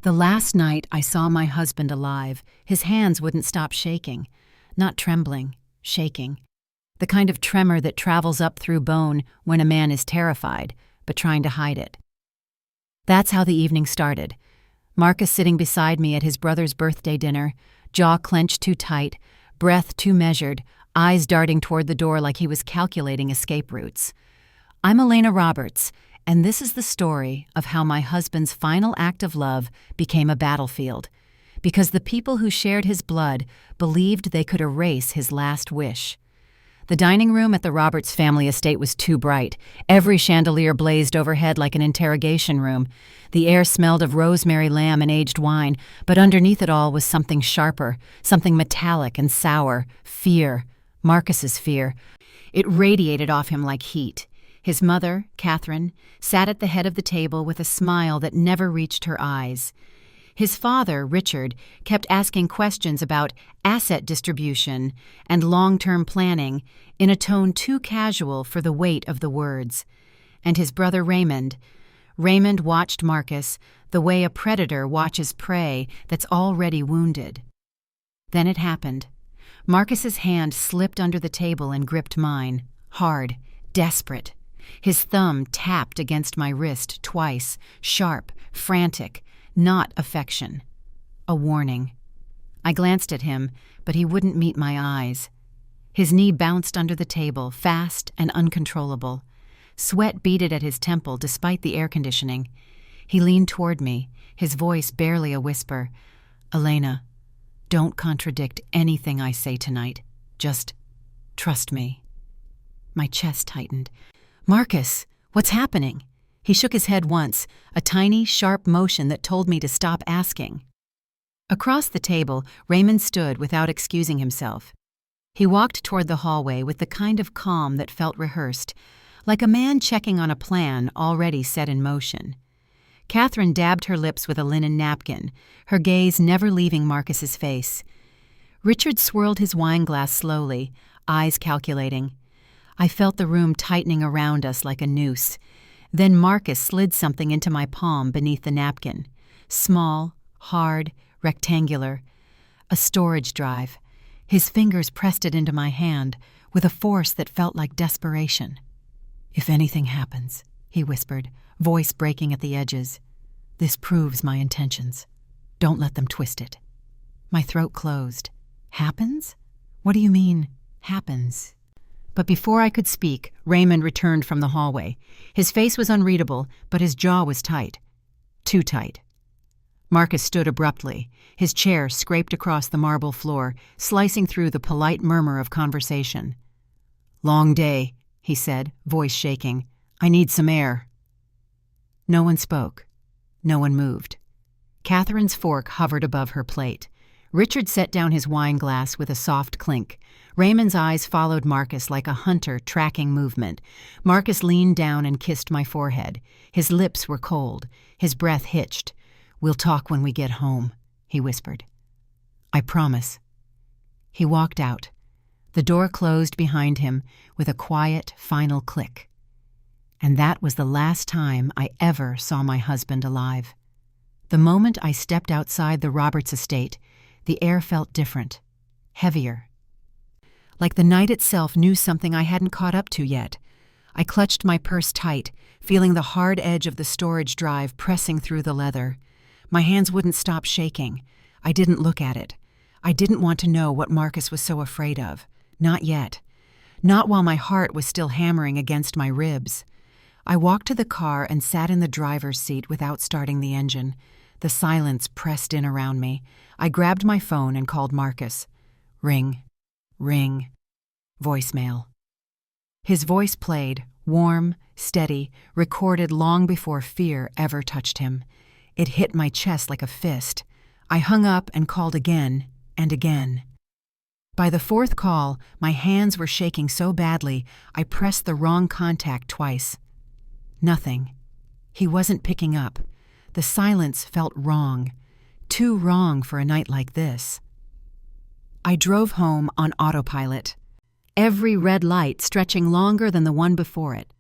The last night I saw my husband alive, his hands wouldn't stop shaking. Not trembling, shaking. The kind of tremor that travels up through bone when a man is terrified, but trying to hide it. That's how the evening started. Marcus sitting beside me at his brother's birthday dinner, jaw clenched too tight, breath too measured, eyes darting toward the door like he was calculating escape routes. I'm Elena Roberts, and this is the story of how my husband's final act of love became a battlefield, because the people who shared his blood believed they could erase his last wish. The dining room at the Roberts family estate was too bright. Every chandelier blazed overhead like an interrogation room. The air smelled of rosemary lamb and aged wine, but underneath it all was something sharper, something metallic and sour. Fear. Marcus's fear. It radiated off him like heat. His mother, Catherine, sat at the head of the table with a smile that never reached her eyes. His father, Richard, kept asking questions about asset distribution and long-term planning in a tone too casual for the weight of the words. And his brother Raymond watched Marcus the way a predator watches prey that's already wounded. Then it happened. Marcus's hand slipped under the table and gripped mine, hard, desperate. His thumb tapped against my wrist twice, sharp, frantic. Not affection. A warning. I glanced at him, but he wouldn't meet my eyes. His knee bounced under the table, fast and uncontrollable. Sweat beaded at his temple despite the air conditioning. He leaned toward me, his voice barely a whisper. "Elena, don't contradict anything I say tonight. Just trust me." My chest tightened. "Marcus, what's happening?" He shook his head once, a tiny, sharp motion that told me to stop asking. Across the table, Raymond stood without excusing himself. He walked toward the hallway with the kind of calm that felt rehearsed, like a man checking on a plan already set in motion. Catherine dabbed her lips with a linen napkin, her gaze never leaving Marcus's face. Richard swirled his wine glass slowly, eyes calculating. I felt the room tightening around us like a noose. Then Marcus slid something into my palm beneath the napkin. Small, hard, rectangular. A storage drive. His fingers pressed it into my hand with a force that felt like desperation. "If anything happens," he whispered, voice breaking at the edges, "this proves my intentions. Don't let them twist it." My throat closed. "Happens? What do you mean, happens?" But before I could speak, Raymond returned from the hallway. His face was unreadable, but his jaw was tight. Too tight. Marcus stood abruptly. His chair scraped across the marble floor, slicing through the polite murmur of conversation. "Long day," he said, voice shaking. "I need some air." No one spoke. No one moved. Catherine's fork hovered above her plate. Richard set down his wine glass with a soft clink. Raymond's eyes followed Marcus like a hunter tracking movement. Marcus leaned down and kissed my forehead. His lips were cold. His breath hitched. "We'll talk when we get home," he whispered. "I promise." He walked out. The door closed behind him with a quiet, final click. And that was the last time I ever saw my husband alive. The moment I stepped outside the Roberts estate, the air felt different, heavier. Like the night itself knew something I hadn't caught up to yet. I clutched my purse tight, feeling the hard edge of the storage drive pressing through the leather. My hands wouldn't stop shaking. I didn't look at it. I didn't want to know what Marcus was so afraid of. Not yet. Not while my heart was still hammering against my ribs. I walked to the car and sat in the driver's seat without starting the engine. The silence pressed in around me. I grabbed my phone and called Marcus. Ring. Ring. Voicemail. His voice played, warm, steady, recorded long before fear ever touched him. It hit my chest like a fist. I hung up and called again and again. By the fourth call, my hands were shaking so badly I pressed the wrong contact twice. Nothing. He wasn't picking up. The silence felt wrong. Too wrong for a night like this. I drove home on autopilot, every red light stretching longer than the one before it.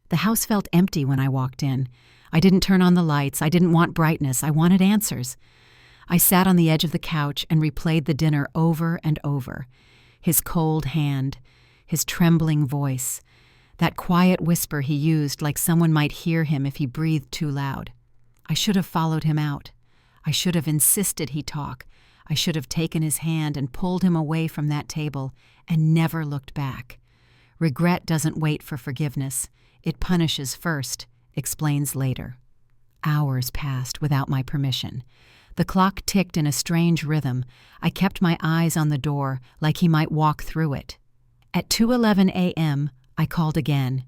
The house felt empty when I walked in. I didn't turn on the lights. I didn't want brightness. I wanted answers. I sat on the edge of the couch and replayed the dinner over and over. His cold hand, his trembling voice, that quiet whisper he used like someone might hear him if he breathed too loud. I should have followed him out. I should have insisted he talk. I should have taken his hand and pulled him away from that table and never looked back. Regret doesn't wait for forgiveness. It punishes first, explains later. Hours passed without my permission. The clock ticked in a strange rhythm. I kept my eyes on the door like he might walk through it. At 2:11 a.m., I called again.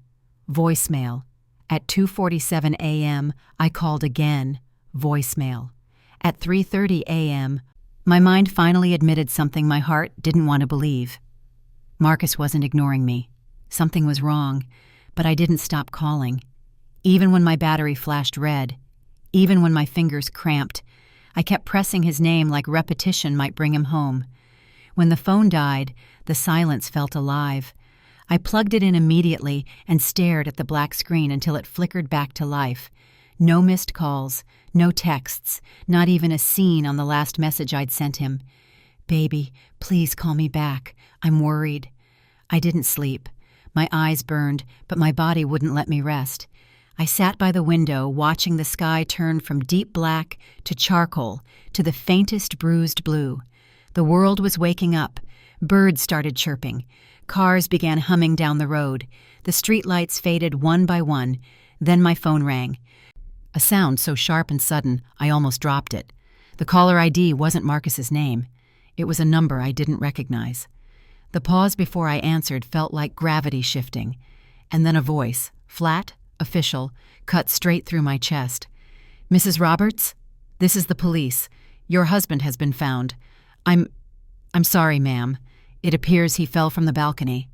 Voicemail. At 2:47 a.m., I called again. Voicemail. At 3:30 a.m., my mind finally admitted something my heart didn't want to believe. Marcus wasn't ignoring me. Something was wrong, but I didn't stop calling. Even when my battery flashed red, even when my fingers cramped, I kept pressing his name like repetition might bring him home. When the phone died, the silence felt alive. I plugged it in immediately and stared at the black screen until it flickered back to life. No missed calls, no texts, not even a scene on the last message I'd sent him. "Baby, please call me back. I'm worried." I didn't sleep. My eyes burned, but my body wouldn't let me rest. I sat by the window watching the sky turn from deep black to charcoal to the faintest bruised blue. The world was waking up. Birds started chirping. Cars began humming down the road. The streetlights faded one by one. Then my phone rang. A sound so sharp and sudden, I almost dropped it. The caller ID wasn't Marcus's name. It was a number I didn't recognize. The pause before I answered felt like gravity shifting. And then a voice, flat, official, cut straight through my chest. "Mrs. Roberts? This is the police. Your husband has been found. I'm sorry, ma'am. It appears he fell from the balcony."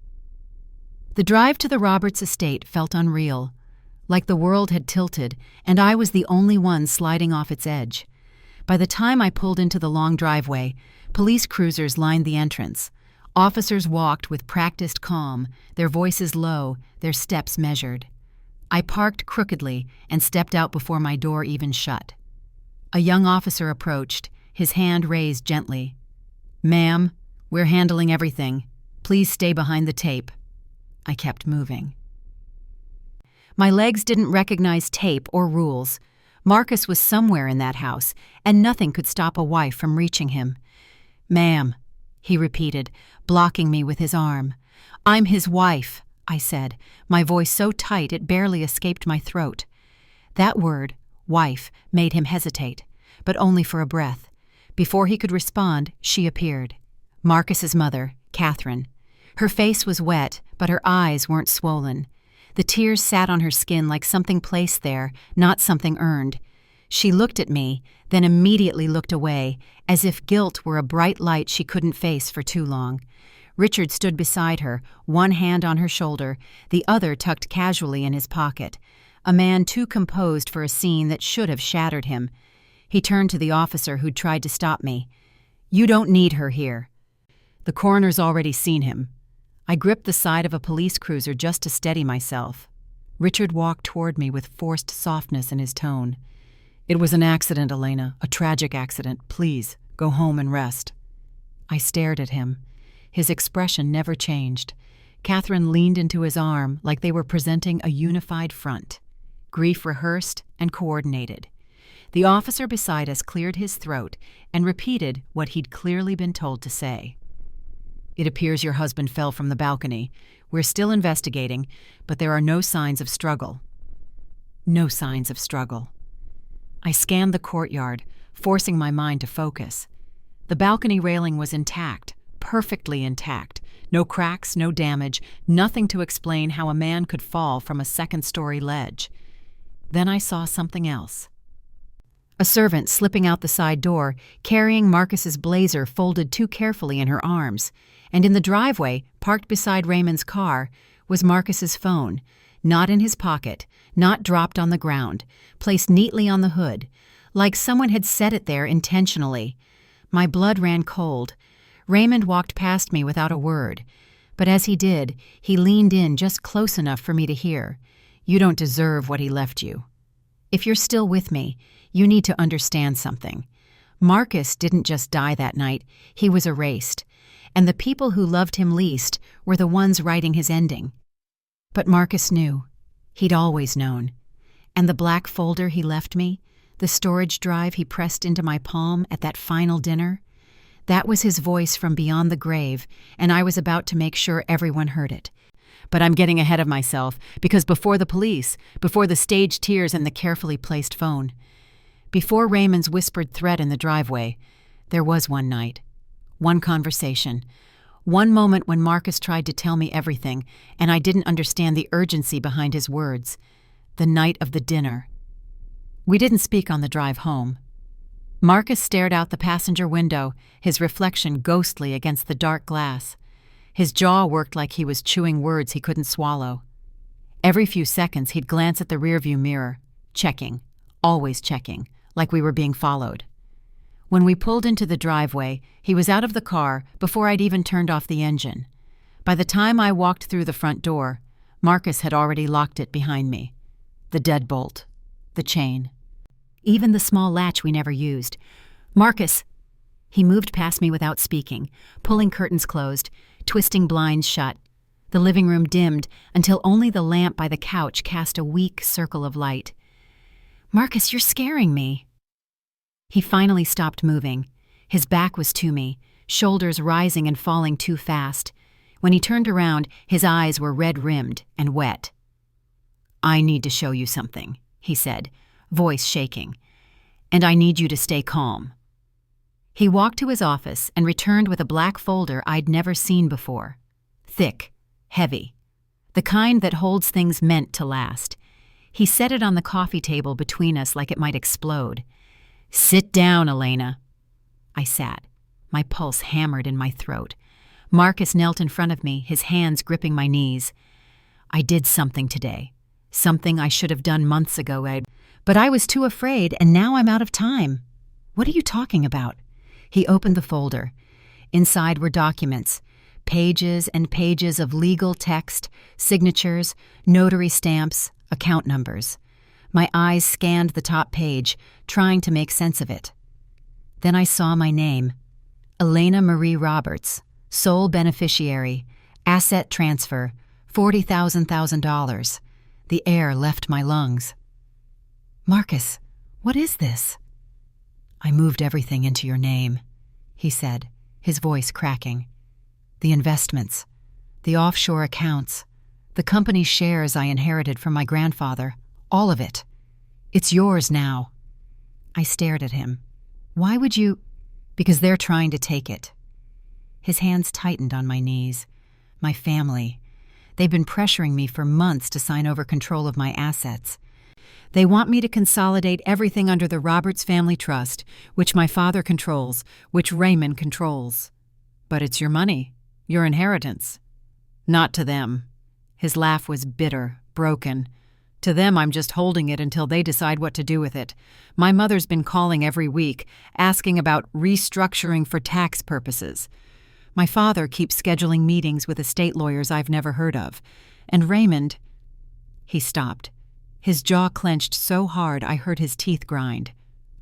The drive to the Roberts estate felt unreal, like the world had tilted, and I was the only one sliding off its edge. By the time I pulled into the long driveway, police cruisers lined the entrance. Officers walked with practiced calm, their voices low, their steps measured. I parked crookedly and stepped out before my door even shut. A young officer approached, his hand raised gently. "Ma'am, we're handling everything. Please stay behind the tape." I kept moving. My legs didn't recognize tape or rules. Marcus was somewhere in that house, and nothing could stop a wife from reaching him. "Ma'am," he repeated, blocking me with his arm. "I'm his wife," I said, my voice so tight it barely escaped my throat. That word, wife, made him hesitate, but only for a breath. Before he could respond, she appeared. Marcus's mother, Catherine. Her face was wet, but her eyes weren't swollen. The tears sat on her skin like something placed there, not something earned. She looked at me, then immediately looked away, as if guilt were a bright light she couldn't face for too long. Richard stood beside her, one hand on her shoulder, the other tucked casually in his pocket. A man too composed for a scene that should have shattered him. He turned to the officer who'd tried to stop me. "You don't need her here. The coroner's already seen him." I gripped the side of a police cruiser just to steady myself. Richard walked toward me with forced softness in his tone. "It was an accident, Elena, a tragic accident. Please, go home and rest." I stared at him. His expression never changed. Catherine leaned into his arm like they were presenting a unified front. Grief rehearsed and coordinated. The officer beside us cleared his throat and repeated what he'd clearly been told to say. "It appears your husband fell from the balcony. We're still investigating, but there are no signs of struggle." No signs of struggle. I scanned the courtyard, forcing my mind to focus. The balcony railing was intact, perfectly intact. No cracks, no damage, nothing to explain how a man could fall from a second-story ledge. Then I saw something else. A servant slipping out the side door, carrying Marcus's blazer folded too carefully in her arms. And in the driveway, parked beside Raymond's car, was Marcus's phone, not in his pocket, not dropped on the ground, placed neatly on the hood, like someone had set it there intentionally. My blood ran cold. Raymond walked past me without a word, but as he did, he leaned in just close enough for me to hear. "You don't deserve what he left you." If you're still with me, you need to understand something. Marcus didn't just die that night, he was erased. And the people who loved him least were the ones writing his ending. But Marcus knew. He'd always known. And the black folder he left me, the storage drive he pressed into my palm at that final dinner, that was his voice from beyond the grave, and I was about to make sure everyone heard it. But I'm getting ahead of myself, because before the police, before the staged tears and the carefully placed phone, before Raymond's whispered threat in the driveway, there was one night, one conversation, one moment when Marcus tried to tell me everything, and I didn't understand the urgency behind his words. The night of the dinner. We didn't speak on the drive home. Marcus stared out the passenger window, his reflection ghostly against the dark glass. His jaw worked like he was chewing words he couldn't swallow. Every few seconds he'd glance at the rearview mirror, checking, always checking, like we were being followed. When we pulled into the driveway, he was out of the car before I'd even turned off the engine. By the time I walked through the front door, Marcus had already locked it behind me. The deadbolt, the chain, even the small latch we never used. Marcus! He moved past me without speaking, pulling curtains closed, twisting blinds shut. The living room dimmed until only the lamp by the couch cast a weak circle of light. Marcus, you're scaring me. He finally stopped moving. His back was to me, shoulders rising and falling too fast. When he turned around, his eyes were red-rimmed and wet. I need to show you something, he said, voice shaking. And I need you to stay calm. He walked to his office and returned with a black folder I'd never seen before. Thick, heavy. The kind that holds things meant to last. He set it on the coffee table between us like it might explode. Sit down, Elena. I sat, my pulse hammered in my throat. Marcus knelt in front of me, his hands gripping my knees. I did something today. Something I should have done months ago, Ed. But I was too afraid, and now I'm out of time. What are you talking about? He opened the folder. Inside were documents, pages and pages of legal text, signatures, notary stamps, account numbers. My eyes scanned the top page, trying to make sense of it. Then I saw my name. Elena Marie Roberts, sole beneficiary, asset transfer, $40,000. The air left my lungs. Marcus, what is this? I moved everything into your name, he said, his voice cracking. The investments, the offshore accounts, the company's shares I inherited from my grandfather, all of it. It's yours now. I stared at him. Why would you? Because they're trying to take it. His hands tightened on my knees. My family. They've been pressuring me for months to sign over control of my assets. They want me to consolidate everything under the Roberts Family Trust, which my father controls, which Raymond controls. But it's your money, your inheritance. Not to them. His laugh was bitter, broken. To them, I'm just holding it until they decide what to do with it. My mother's been calling every week, asking about restructuring for tax purposes. My father keeps scheduling meetings with estate lawyers I've never heard of. And Raymond... He stopped. His jaw clenched so hard I heard his teeth grind.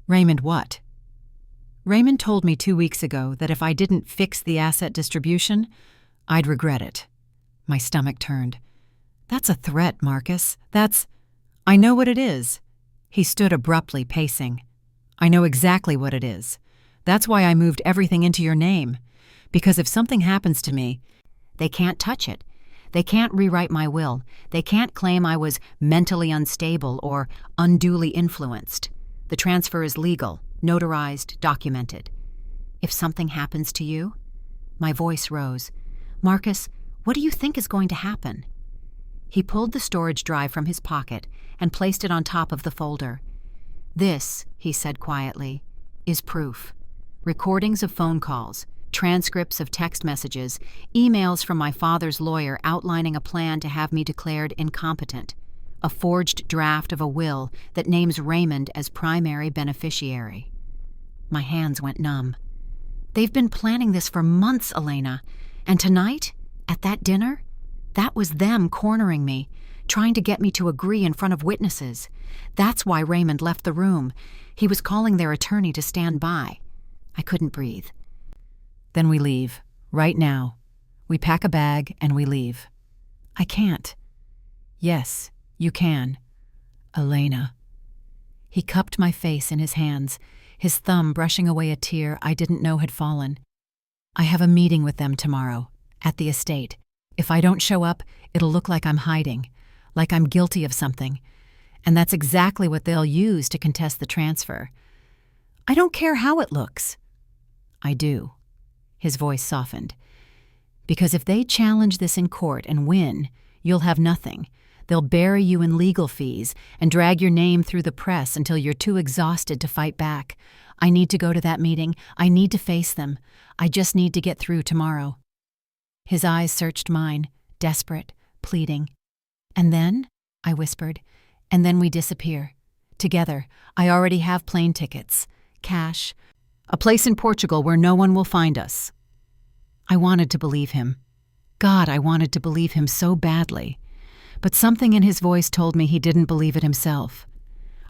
Raymond what? Raymond told me 2 weeks ago that if I didn't fix the asset distribution, I'd regret it. My stomach turned. That's a threat, Marcus. I know what it is. He stood abruptly, pacing. I know exactly what it is. That's why I moved everything into your name. Because if something happens to me, they can't touch it. They can't rewrite my will. They can't claim I was mentally unstable or unduly influenced. The transfer is legal, notarized, documented. If something happens to you? My voice rose. Marcus, what do you think is going to happen? He pulled the storage drive from his pocket and placed it on top of the folder. This, he said quietly, is proof. Recordings of phone calls, transcripts of text messages, emails from my father's lawyer outlining a plan to have me declared incompetent, a forged draft of a will that names Raymond as primary beneficiary. My hands went numb. They've been planning this for months, Elena, and tonight, at that dinner, that was them cornering me, trying to get me to agree in front of witnesses. That's why Raymond left the room. He was calling their attorney to stand by. I couldn't breathe. Then we leave, right now. We pack a bag and we leave. I can't. Yes, you can. Elena. He cupped my face in his hands, his thumb brushing away a tear I didn't know had fallen. I have a meeting with them tomorrow, at the estate. If I don't show up, it'll look like I'm hiding, like I'm guilty of something. And that's exactly what they'll use to contest the transfer. I don't care how it looks. I do. His voice softened. Because if they challenge this in court and win, you'll have nothing. They'll bury you in legal fees and drag your name through the press until you're too exhausted to fight back. I need to go to that meeting. I need to face them. I just need to get through tomorrow. His eyes searched mine, desperate, pleading. And then, I whispered, and then we disappear. Together. I already have plane tickets, cash, a place in Portugal where no one will find us. I wanted to believe him. God, I wanted to believe him so badly. But something in his voice told me he didn't believe it himself.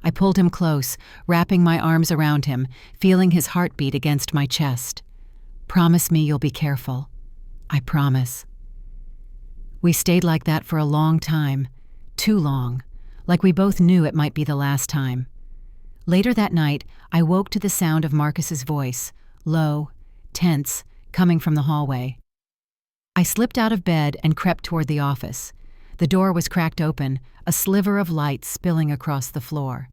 I pulled him close, wrapping my arms around him, feeling his heartbeat against my chest. Promise me you'll be careful. I promise. We stayed like that for a long time, too long, like we both knew it might be the last time. Later that night, I woke to the sound of Marcus's voice, low, tense, coming from the hallway. I slipped out of bed and crept toward the office. The door was cracked open, a sliver of light spilling across the floor.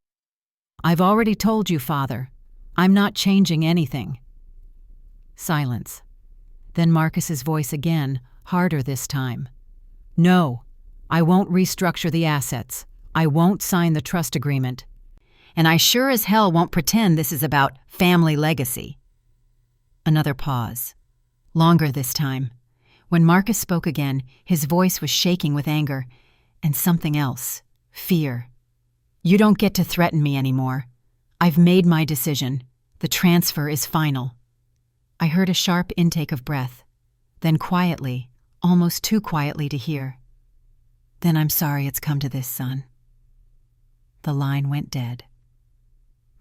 I've already told you, Father. I'm not changing anything. Silence. Then Marcus's voice again, harder this time. No, I won't restructure the assets. I won't sign the trust agreement. And I sure as hell won't pretend this is about family legacy. Another pause. Longer this time. When Marcus spoke again, his voice was shaking with anger, and something else, fear. You don't get to threaten me anymore. I've made my decision. The transfer is final. I heard a sharp intake of breath. Then quietly, almost too quietly to hear. Then I'm sorry it's come to this, son. The line went dead.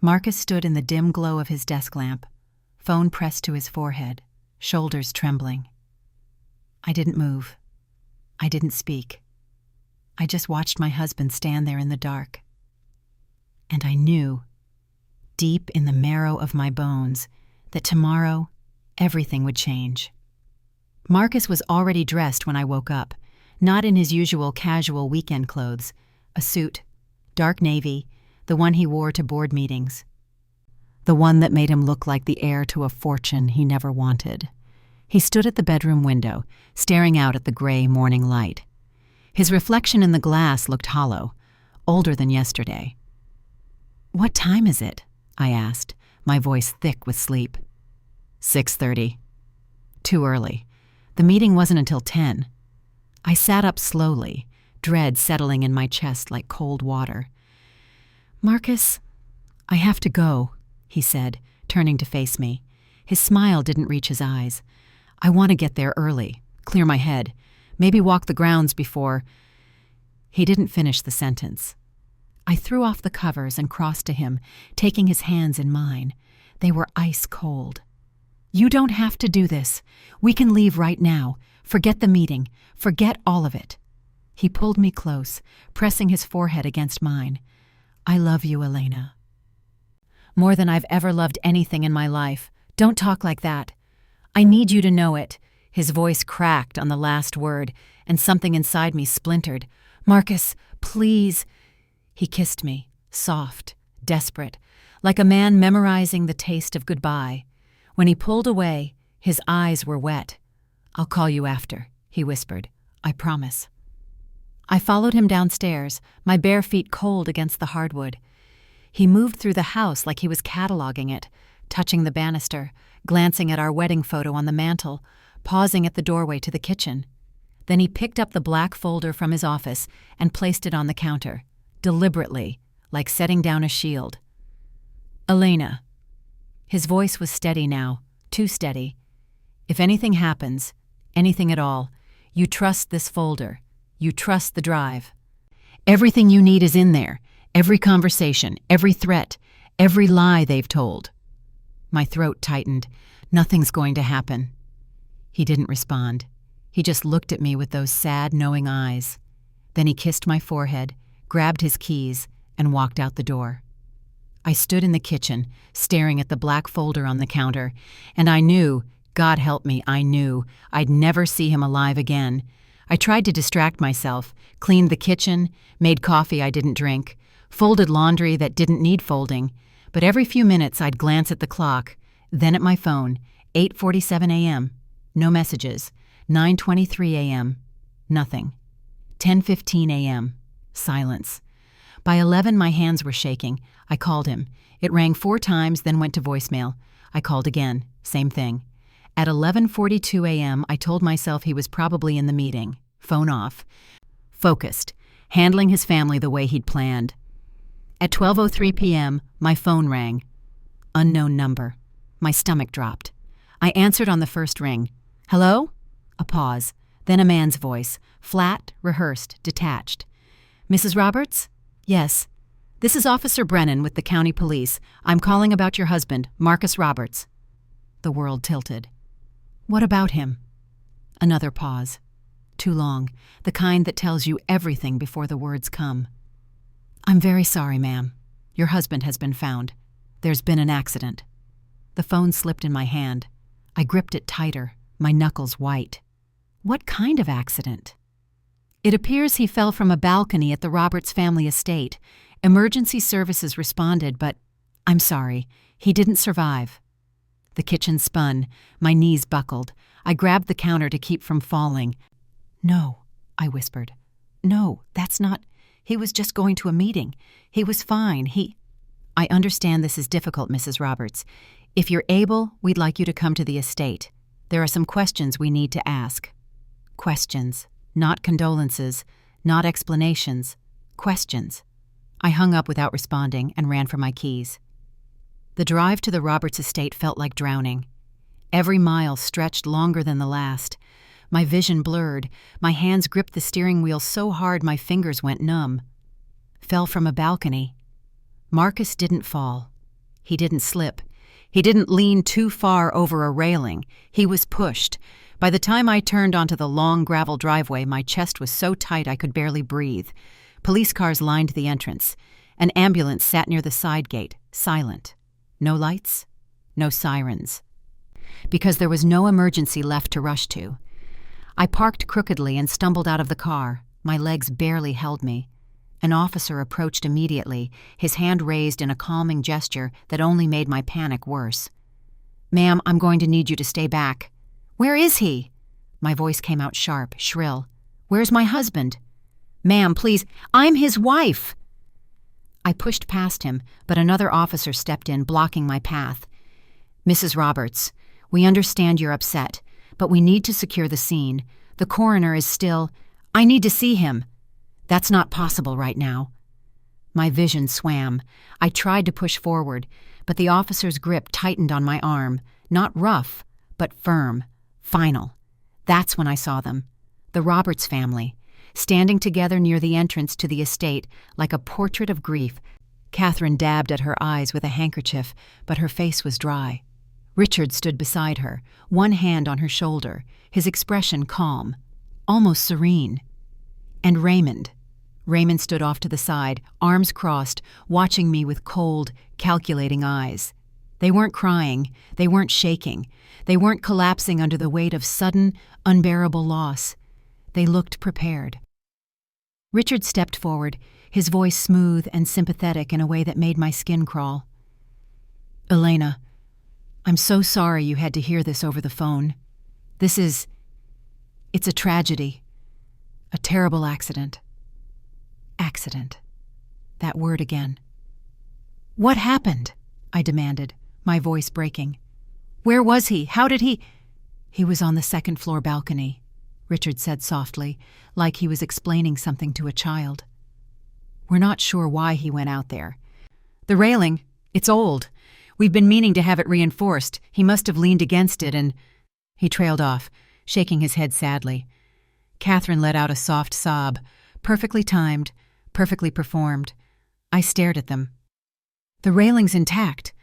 Marcus stood in the dim glow of his desk lamp, phone pressed to his forehead, shoulders trembling. I didn't move. I didn't speak. I just watched my husband stand there in the dark. And I knew, deep in the marrow of my bones, that tomorrow everything would change. Marcus was already dressed when I woke up, not in his usual casual weekend clothes, a suit, dark navy, the one he wore to board meetings. The one that made him look like the heir to a fortune he never wanted. He stood at the bedroom window, staring out at the gray morning light. His reflection in the glass looked hollow, older than yesterday. "What time is it?" I asked, my voice thick with sleep. 6:30. Too early. The meeting wasn't until 10. I sat up slowly, dread settling in my chest like cold water. "Marcus, I have to go," he said, turning to face me. His smile didn't reach his eyes. "I want to get there early, clear my head, maybe walk the grounds before—" He didn't finish the sentence. I threw off the covers and crossed to him, taking his hands in mine. They were ice cold. "You don't have to do this. We can leave right now. Forget the meeting. Forget all of it." He pulled me close, pressing his forehead against mine. "I love you, Elena. More than I've ever loved anything in my life. Don't talk like that. I need you to know it." His voice cracked on the last word, and something inside me splintered. "Marcus, please." He kissed me, soft, desperate, like a man memorizing the taste of goodbye. When he pulled away, his eyes were wet. "I'll call you after," he whispered. "I promise." I followed him downstairs, my bare feet cold against the hardwood. He moved through the house like he was cataloging it, touching the banister, glancing at our wedding photo on the mantel, pausing at the doorway to the kitchen. Then he picked up the black folder from his office and placed it on the counter, deliberately, like setting down a shield. "Elena." His voice was steady now, too steady. "If anything happens, anything at all, you trust this folder. You trust the drive." Everything you need is in there. Every conversation, every threat, every lie they've told. My throat tightened. Nothing's going to happen. He didn't respond. He just looked at me with those sad, knowing eyes. Then he kissed my forehead, grabbed his keys, and walked out the door. I stood in the kitchen, staring at the black folder on the counter, and I knew, God help me, I knew, I'd never see him alive again. I tried to distract myself, cleaned the kitchen, made coffee I didn't drink, folded laundry that didn't need folding, but every few minutes I'd glance at the clock, then at my phone, 8:47 a.m., no messages, 9:23 a.m., nothing, 10:15 a.m., silence. By 11, my hands were shaking. I called him. It rang 4 times, then went to voicemail. I called again. Same thing. At 11:42 a.m., I told myself he was probably in the meeting. Phone off. Focused. Handling his family the way he'd planned. At 12:03 p.m., my phone rang. Unknown number. My stomach dropped. I answered on the first ring. Hello? A pause. Then a man's voice. Flat, rehearsed, detached. Mrs. Roberts? Yes. This is Officer Brennan with the county police. I'm calling about your husband, Marcus Roberts. The world tilted. What about him? Another pause. Too long, the kind that tells you everything before the words come. I'm very sorry, ma'am. Your husband has been found. There's been an accident. The phone slipped in my hand. I gripped it tighter, my knuckles white. What kind of accident? It appears he fell from a balcony at the Roberts family estate. Emergency services responded, but I'm sorry, he didn't survive. The kitchen spun. My knees buckled. I grabbed the counter to keep from falling. No, I whispered. No, that's not. He was just going to a meeting. He was fine. I understand this is difficult, Mrs. Roberts. If you're able, we'd like you to come to the estate. There are some questions we need to ask. Questions. Not condolences. Not explanations. Questions. I hung up without responding and ran for my keys. The drive to the Roberts estate felt like drowning. Every mile stretched longer than the last. My vision blurred. My hands gripped the steering wheel so hard my fingers went numb. Fell from a balcony. Marcus didn't fall. He didn't slip. He didn't lean too far over a railing. He was pushed. By the time I turned onto the long gravel driveway, my chest was so tight I could barely breathe. Police cars lined the entrance. An ambulance sat near the side gate, silent. No lights, no sirens. Because there was no emergency left to rush to. I parked crookedly and stumbled out of the car. My legs barely held me. An officer approached immediately, his hand raised in a calming gesture that only made my panic worse. Ma'am, I'm going to need you to stay back. Where is he? My voice came out sharp, shrill. Where's my husband? Ma'am, please, I'm his wife. I pushed past him, but another officer stepped in, blocking my path. Mrs. Roberts, we understand you're upset, but we need to secure the scene. The coroner is still... I need to see him. That's not possible right now. My vision swam. I tried to push forward, but the officer's grip tightened on my arm. Not rough, but firm. Final. That's when I saw them. The Roberts family, standing together near the entrance to the estate like a portrait of grief. Catherine dabbed at her eyes with a handkerchief, but her face was dry. Richard stood beside her, one hand on her shoulder, his expression calm, almost serene. And Raymond. Raymond stood off to the side, arms crossed, watching me with cold, calculating eyes. They weren't crying, they weren't shaking, they weren't collapsing under the weight of sudden, unbearable loss. They looked prepared. Richard stepped forward, his voice smooth and sympathetic in a way that made my skin crawl. Elena, I'm so sorry you had to hear this over the phone. It's a tragedy. A terrible accident. Accident. That word again. What happened? I demanded, my voice breaking. Where was he? How did he... He was on the second-floor balcony, Richard said softly, like he was explaining something to a child. We're not sure why he went out there. The railing, it's old. We've been meaning to have it reinforced. He must have leaned against it and... He trailed off, shaking his head sadly. Catherine let out a soft sob, perfectly timed, perfectly performed. I stared at them. The railing's intact.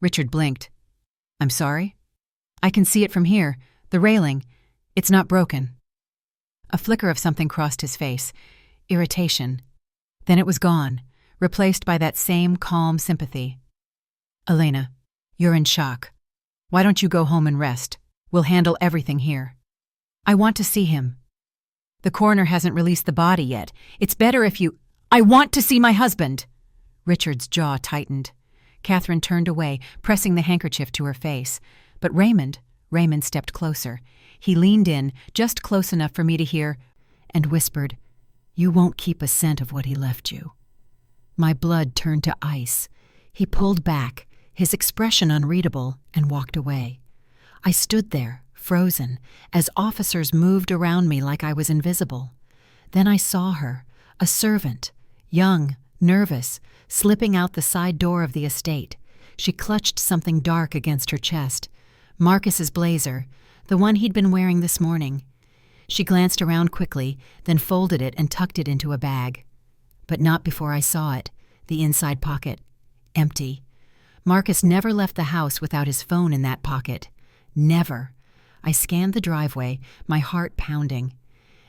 Richard blinked. I'm sorry? I can see it from here. The railing. It's not broken. A flicker of something crossed his face. Irritation. Then it was gone, replaced by that same calm sympathy. Elena, you're in shock. Why don't you go home and rest? We'll handle everything here. I want to see him. The coroner hasn't released the body yet. It's better if you— I want to see my husband! Richard's jaw tightened. Catherine turned away, pressing the handkerchief to her face. But Raymond stepped closer. He leaned in, just close enough for me to hear, and whispered, You won't keep a cent of what he left you. My blood turned to ice. He pulled back, his expression unreadable, and walked away. I stood there, frozen, as officers moved around me like I was invisible. Then I saw her, a servant, young, nervous, slipping out the side door of the estate. She clutched something dark against her chest. Marcus's blazer, the one he'd been wearing this morning. She glanced around quickly, then folded it and tucked it into a bag. But not before I saw it, the inside pocket. Empty. Marcus never left the house without his phone in that pocket. Never. I scanned the driveway, my heart pounding.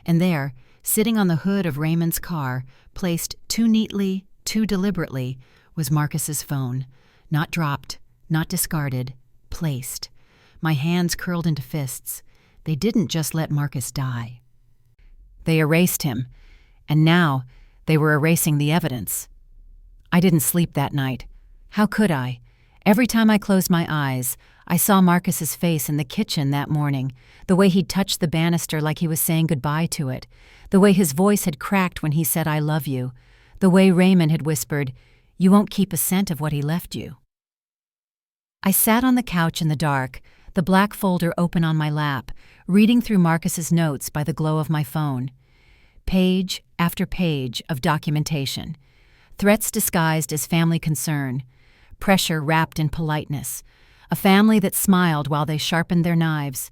And there, sitting on the hood of Raymond's car, placed too neatly, too deliberately, was Marcus's phone. Not dropped, not discarded, placed. My hands curled into fists. They didn't just let Marcus die. They erased him, and now they were erasing the evidence. I didn't sleep that night. How could I? Every time I closed my eyes, I saw Marcus's face in the kitchen that morning, the way he'd touched the banister like he was saying goodbye to it, the way his voice had cracked when he said, I love you, the way Raymond had whispered, You won't keep a cent of what he left you. I sat on the couch in the dark, the black folder open on my lap, reading through Marcus's notes by the glow of my phone. Page after page of documentation. Threats disguised as family concern. Pressure wrapped in politeness. A family that smiled while they sharpened their knives.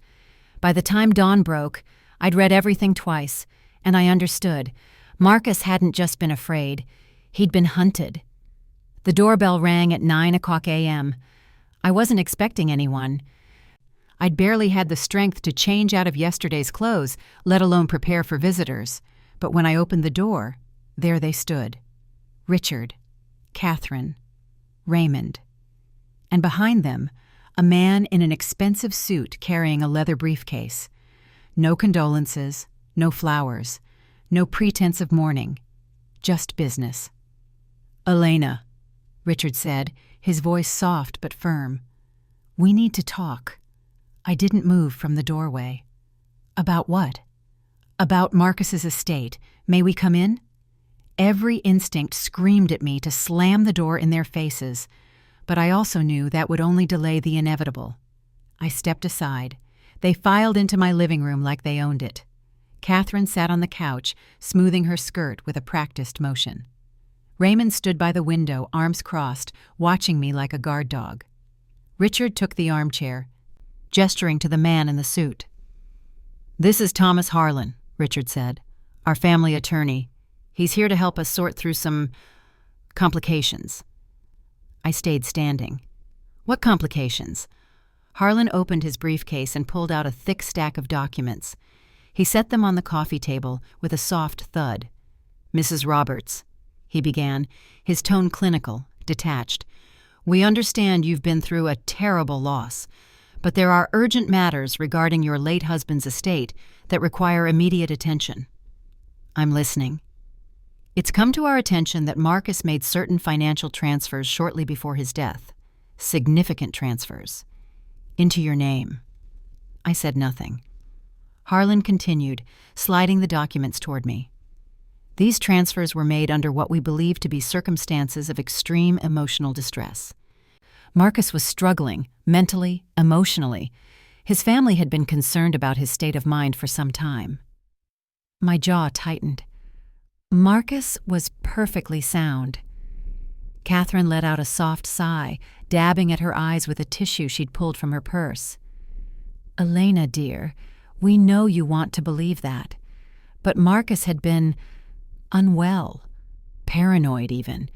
By the time dawn broke, I'd read everything twice, and I understood. Marcus hadn't just been afraid. He'd been hunted. The doorbell rang at 9:00 a.m. I wasn't expecting anyone. I'd barely had the strength to change out of yesterday's clothes, let alone prepare for visitors. But when I opened the door, there they stood. Richard, Catherine, Raymond. And behind them, a man in an expensive suit carrying a leather briefcase. No condolences, no flowers, no pretense of mourning, just business. Elena, Richard said, his voice soft but firm. We need to talk. I didn't move from the doorway. About what? About Marcus's estate. May we come in? Every instinct screamed at me to slam the door in their faces, but I also knew that would only delay the inevitable. I stepped aside. They filed into my living room like they owned it. Catherine sat on the couch, smoothing her skirt with a practiced motion. Raymond stood by the window, arms crossed, watching me like a guard dog. Richard took the armchair, gesturing to the man in the suit. This is Thomas Harlan, Richard said, our family attorney. He's here to help us sort through some complications. I stayed standing. What complications? Harlan opened his briefcase and pulled out a thick stack of documents. He set them on the coffee table with a soft thud. Mrs. Roberts, he began, his tone clinical, detached. We understand you've been through a terrible loss, but there are urgent matters regarding your late husband's estate that require immediate attention. I'm listening. It's come to our attention that Marcus made certain financial transfers shortly before his death. Significant transfers. Into your name. I said nothing. Harlan continued, sliding the documents toward me. These transfers were made under what we believe to be circumstances of extreme emotional distress. Marcus was struggling, mentally, emotionally. His family had been concerned about his state of mind for some time. My jaw tightened. Marcus was perfectly sound. Catherine let out a soft sigh, dabbing at her eyes with a tissue she'd pulled from her purse. Elena, dear, we know you want to believe that. But Marcus had been unwell, paranoid even,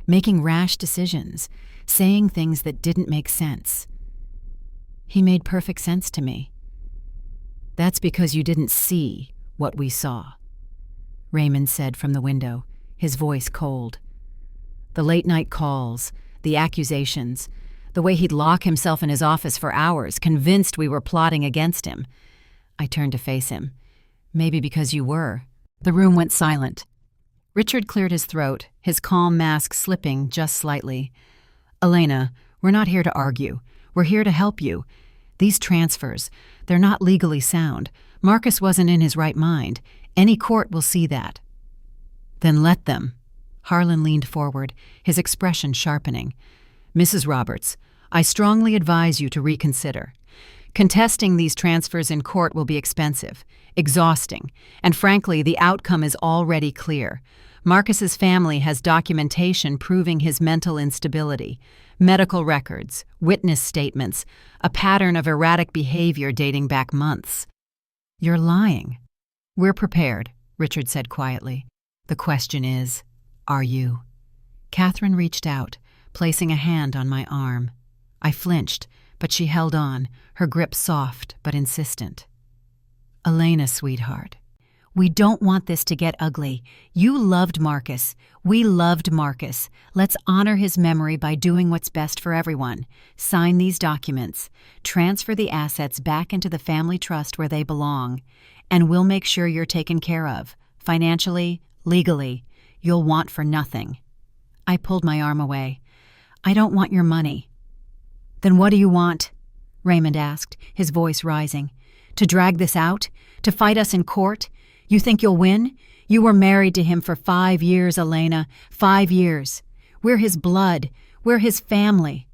making rash decisions, saying things that didn't make sense. He made perfect sense to me. That's because you didn't see what we saw, Raymond said from the window, his voice cold. The late-night calls, the accusations, the way he'd lock himself in his office for hours, convinced we were plotting against him. I turned to face him. Maybe because you were. The room went silent. Richard cleared his throat, his calm mask slipping just slightly. Elena, we're not here to argue. We're here to help you. These transfers, they're not legally sound. Marcus wasn't in his right mind. Any court will see that. Then let them. Harlan leaned forward, his expression sharpening. Mrs. Roberts, I strongly advise you to reconsider. Contesting these transfers in court will be expensive, exhausting, and frankly, the outcome is already clear. Marcus's family has documentation proving his mental instability, medical records, witness statements, a pattern of erratic behavior dating back months. You're lying. We're prepared, Richard said quietly. The question is, are you? Catherine reached out, placing a hand on my arm. I flinched, but she held on, her grip soft but insistent. Elena, sweetheart, we don't want this to get ugly. You loved Marcus. We loved Marcus. Let's honor his memory by doing what's best for everyone. Sign these documents. Transfer the assets back into the family trust where they belong. And we'll make sure you're taken care of. Financially, legally. You'll want for nothing. I pulled my arm away. I don't want your money. Then what do you want? Raymond asked, his voice rising. To drag this out? To fight us in court? You think you'll win? You were married to him for 5 years, Elena. 5 years. We're his blood. We're his family.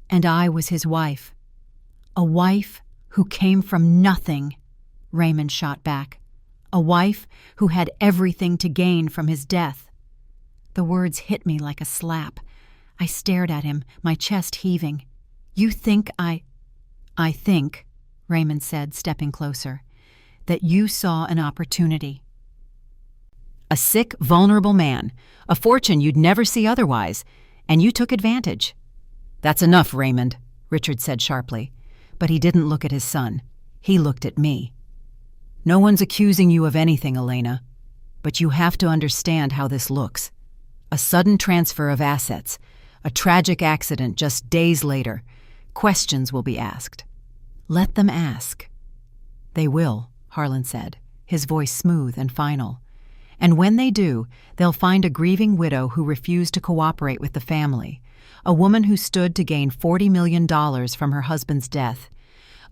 And I was his wife. A wife who came from nothing, Raymond shot back. A wife who had everything to gain from his death. The words hit me like a slap. I stared at him, my chest heaving. You think I think, Raymond said, stepping closer, that you saw an opportunity. A sick, vulnerable man, a fortune you'd never see otherwise, and you took advantage. That's enough, Raymond, Richard said sharply, but he didn't look at his son. He looked at me. No one's accusing you of anything, Elena, but you have to understand how this looks. A sudden transfer of assets, a tragic accident just days later. Questions will be asked. Let them ask. They will, Harlan said, his voice smooth and final. And when they do, they'll find a grieving widow who refused to cooperate with the family, a woman who stood to gain $40 million from her husband's death,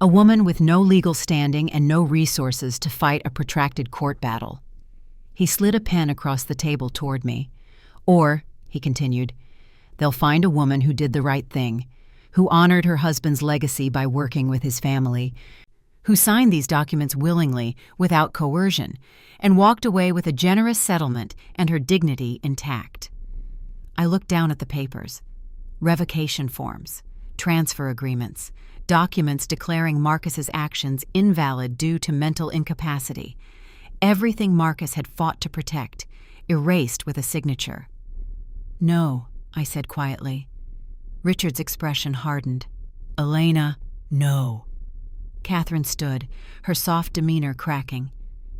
a woman with no legal standing and no resources to fight a protracted court battle. He slid a pen across the table toward me. Or, he continued, they'll find a woman who did the right thing, who honored her husband's legacy by working with his family, who signed these documents willingly, without coercion, and walked away with a generous settlement and her dignity intact. I looked down at the papers. Revocation forms, transfer agreements, documents declaring Marcus's actions invalid due to mental incapacity. Everything Marcus had fought to protect, erased with a signature. No, I said quietly. Richard's expression hardened. Elena, no. Catherine stood, her soft demeanor cracking.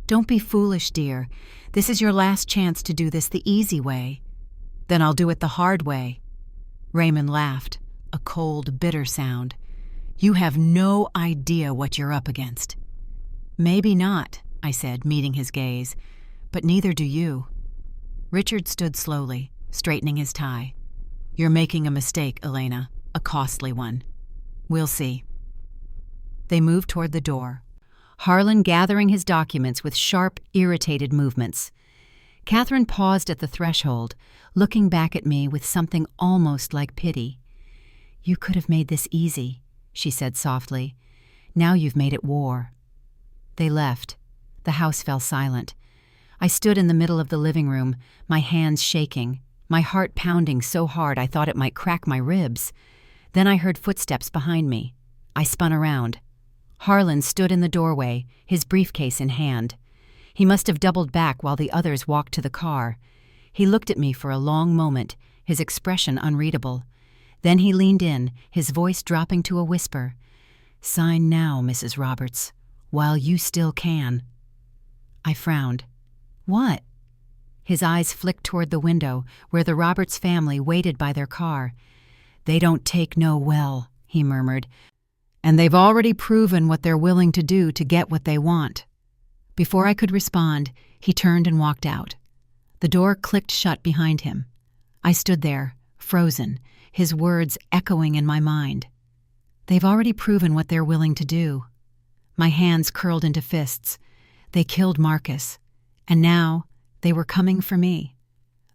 Don't be foolish, dear. This is your last chance to do this the easy way. Then I'll do it the hard way. Raymond laughed, a cold, bitter sound. You have no idea what you're up against. Maybe not, I said, meeting his gaze, but neither do you. Richard stood slowly, straightening his tie. You're making a mistake, Elena, a costly one. We'll see. They moved toward the door, Harlan gathering his documents with sharp, irritated movements. Catherine paused at the threshold, looking back at me with something almost like pity. You could have made this easy, she said softly. Now you've made it war. They left. The house fell silent. I stood in the middle of the living room, my hands shaking, my heart pounding so hard I thought it might crack my ribs. Then I heard footsteps behind me. I spun around. Harlan stood in the doorway, his briefcase in hand. He must have doubled back while the others walked to the car. He looked at me for a long moment, his expression unreadable. Then he leaned in, his voice dropping to a whisper. "Sign now, Mrs. Roberts, while you still can." I frowned. "What?" His eyes flicked toward the window, where the Roberts family waited by their car. "They don't take no well," he murmured, "and they've already proven what they're willing to do to get what they want." Before I could respond, he turned and walked out. The door clicked shut behind him. I stood there, frozen, his words echoing in my mind. They've already proven what they're willing to do. My hands curled into fists. They killed Marcus, and now they were coming for me.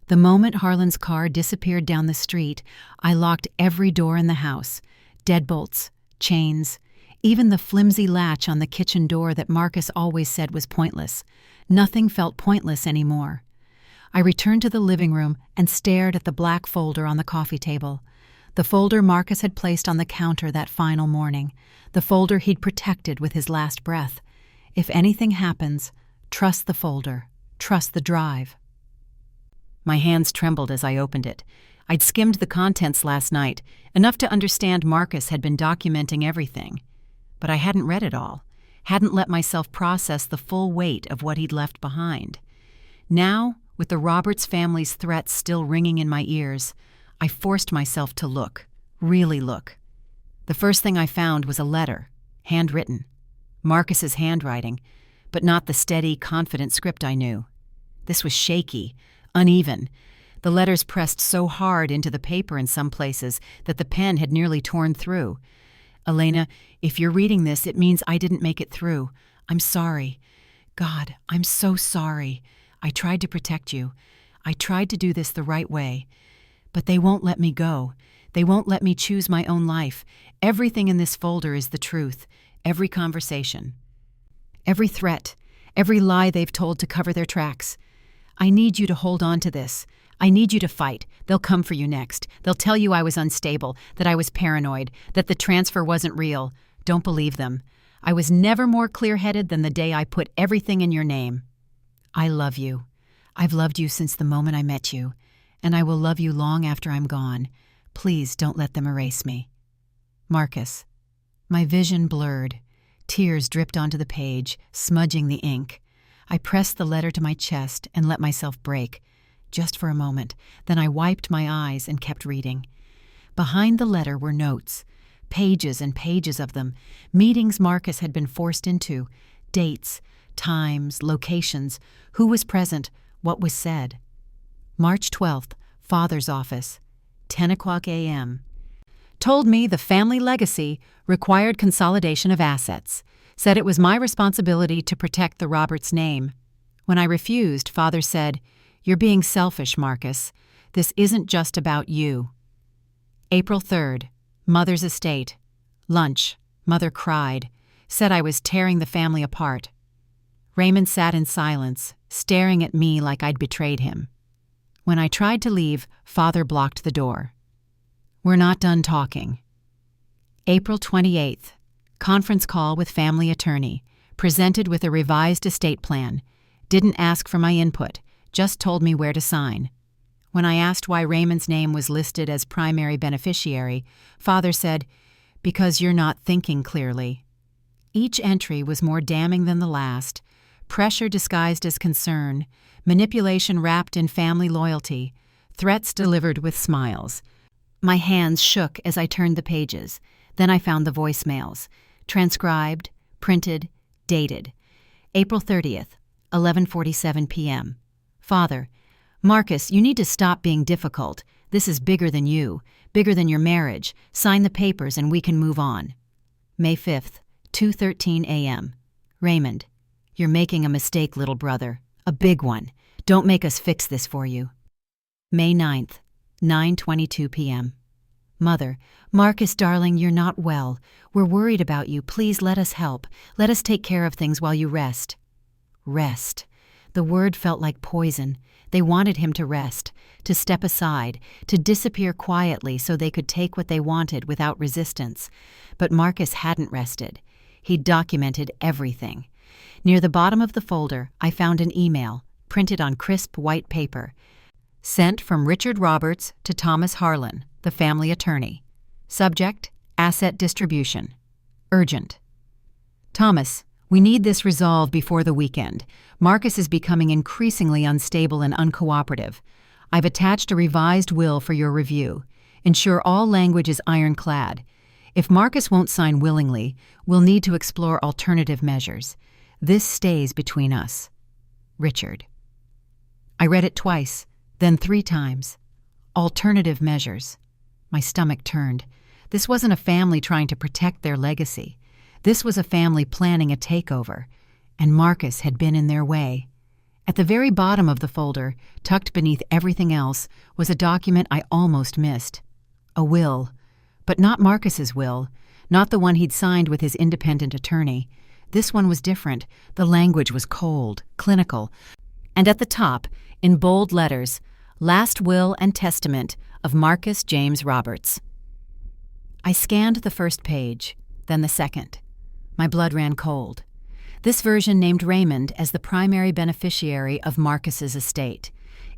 The moment Harlan's car disappeared down the street, I locked every door in the house, deadbolts, chains, even the flimsy latch on the kitchen door that Marcus always said was pointless. Nothing felt pointless anymore. I returned to the living room and stared at the black folder on the coffee table. The folder Marcus had placed on the counter that final morning. The folder he'd protected with his last breath. If anything happens, trust the folder. Trust the drive. My hands trembled as I opened it. I'd skimmed the contents last night, enough to understand Marcus had been documenting everything. But I hadn't read it all, hadn't let myself process the full weight of what he'd left behind. Now, with the Roberts family's threats still ringing in my ears, I forced myself to look, really look. The first thing I found was a letter, handwritten. Marcus's handwriting, but not the steady, confident script I knew. This was shaky, uneven. The letters pressed so hard into the paper in some places that the pen had nearly torn through. "Elena, if you're reading this, it means I didn't make it through. I'm sorry. God, I'm so sorry. I tried to protect you. I tried to do this the right way. But they won't let me go. They won't let me choose my own life. Everything in this folder is the truth. Every conversation. Every threat. Every lie they've told to cover their tracks. I need you to hold on to this. I need you to fight. They'll come for you next. They'll tell you I was unstable, that I was paranoid, that the transfer wasn't real. Don't believe them. I was never more clear-headed than the day I put everything in your name. I love you. I've loved you since the moment I met you, and I will love you long after I'm gone. Please don't let them erase me. Marcus." My vision blurred. Tears dripped onto the page, smudging the ink. I pressed the letter to my chest and let myself break. Just for a moment, then I wiped my eyes and kept reading. Behind the letter were notes, pages and pages of them, meetings Marcus had been forced into, dates, times, locations, who was present, what was said. March 12th, Father's office, 10 o'clock a.m. Told me the family legacy required consolidation of assets, said it was my responsibility to protect the Roberts name. When I refused, Father said, "You're being selfish, Marcus. This isn't just about you." April 3rd, Mother's estate. Lunch. Mother cried, said I was tearing the family apart. Raymond sat in silence, staring at me like I'd betrayed him. When I tried to leave, Father blocked the door. We're not done talking. April 28th, conference call with family attorney, presented with a revised estate plan. Didn't ask for my input, just told me where to sign. When I asked why Raymond's name was listed as primary beneficiary, Father said, "Because you're not thinking clearly." Each entry was more damning than the last. Pressure disguised as concern, manipulation wrapped in family loyalty, threats delivered with smiles. My hands shook as I turned the pages. Then I found the voicemails. Transcribed, printed, dated. April 30th, 11:47 p.m. Father, "Marcus, you need to stop being difficult. This is bigger than you, bigger than your marriage. Sign the papers and we can move on." May 5th, 2:13 a.m. Raymond, "You're making a mistake, little brother. A big one. Don't make us fix this for you." May 9th, 9:22 p.m. Mother, "Marcus, darling, you're not well. We're worried about you. Please let us help. Let us take care of things while you rest." Rest. The word felt like poison. They wanted him to rest, to step aside, to disappear quietly so they could take what they wanted without resistance. But Marcus hadn't rested. He'd documented everything. Near the bottom of the folder, I found an email, printed on crisp white paper. Sent from Richard Roberts to Thomas Harlan, the family attorney. Subject: asset distribution. Urgent. Thomas, we need this resolved before the weekend. Marcus is becoming increasingly unstable and uncooperative. I've attached a revised will for your review. Ensure all language is ironclad. If Marcus won't sign willingly, we'll need to explore alternative measures. This stays between us. Richard. I read it twice, then 3 times. Alternative measures. My stomach turned. This wasn't a family trying to protect their legacy. This was a family planning a takeover, and Marcus had been in their way. At the very bottom of the folder, tucked beneath everything else, was a document I almost missed. A will. But not Marcus's will, not the one he'd signed with his independent attorney. This one was different. The language was cold, clinical. And at the top, in bold letters, Last Will and Testament of Marcus James Roberts. I scanned the first page, then the second. My blood ran cold. This version named Raymond as the primary beneficiary of Marcus's estate.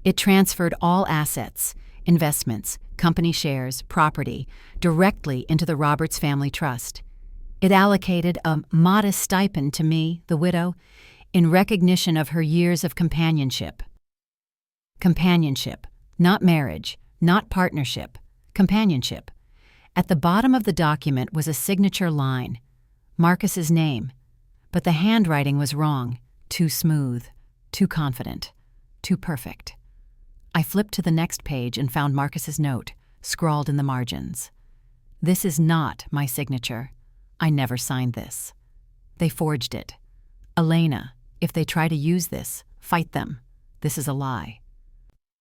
It transferred all assets, investments, company shares, property, directly into the Roberts Family Trust. It allocated a modest stipend to me, the widow, in recognition of her years of companionship. Companionship, not marriage, not partnership, companionship. At the bottom of the document was a signature line, Marcus's name, but the handwriting was wrong, too smooth, too confident, too perfect. I flipped to the next page and found Marcus's note, scrawled in the margins. This is not my signature. I never signed this. They forged it. Elena, if they try to use this, fight them. This is a lie.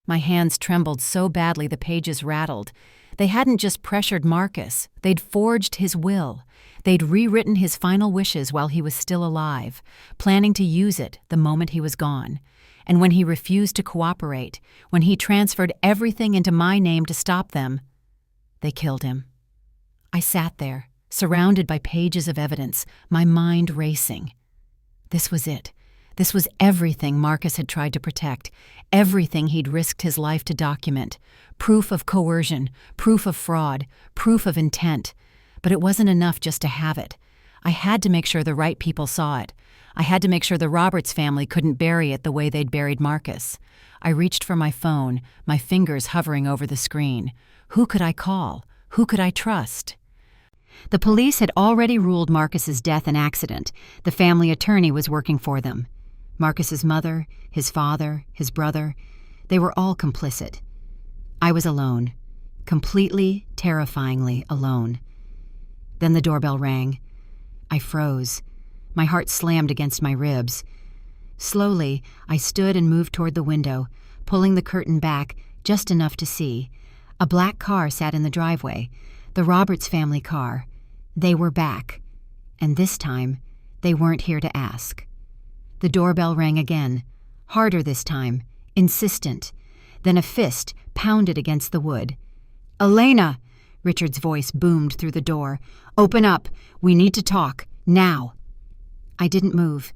My hands trembled so badly the pages rattled. They hadn't just pressured Marcus, they'd forged his will. They'd rewritten his final wishes while he was still alive, planning to use it the moment he was gone. And when he refused to cooperate, when he transferred everything into my name to stop them, they killed him. I sat there, surrounded by pages of evidence, my mind racing. This was it. This was everything Marcus had tried to protect, everything he'd risked his life to document. Proof of coercion, proof of fraud, proof of intent. But it wasn't enough just to have it. I had to make sure the right people saw it. I had to make sure the Roberts family couldn't bury it the way they'd buried Marcus. I reached for my phone, my fingers hovering over the screen. Who could I call? Who could I trust? The police had already ruled Marcus's death an accident. The family attorney was working for them. Marcus's mother, his father, his brother, they were all complicit. I was alone, completely, terrifyingly alone. Then the doorbell rang. I froze. My heart slammed against my ribs. Slowly, I stood and moved toward the window, pulling the curtain back just enough to see. A black car sat in the driveway, the Roberts family car. They were back, and this time, they weren't here to ask. The doorbell rang again, harder this time, insistent. Then a fist pounded against the wood. "Elena!" Richard's voice boomed through the door. "Open up. We need to talk. Now." I didn't move.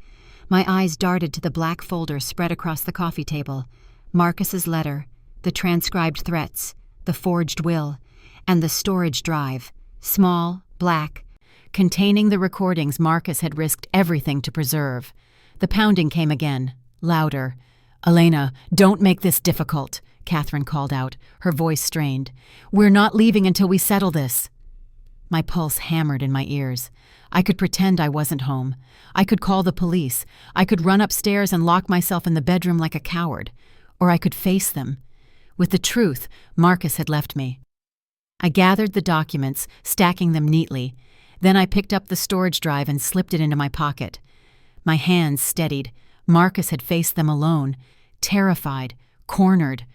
My eyes darted to the black folder spread across the coffee table. Marcus's letter, the transcribed threats, the forged will, and the storage drive, small, black, containing the recordings Marcus had risked everything to preserve. The pounding came again, louder. "Elena, don't make this difficult," Catherine called out, her voice strained. "We're not leaving until we settle this." My pulse hammered in my ears. I could pretend I wasn't home. I could call the police. I could run upstairs and lock myself in the bedroom like a coward. Or I could face them. With the truth, Marcus had left me. I gathered the documents, stacking them neatly. Then I picked up the storage drive and slipped it into my pocket. My hands steadied. Marcus had faced them alone, terrified, cornered.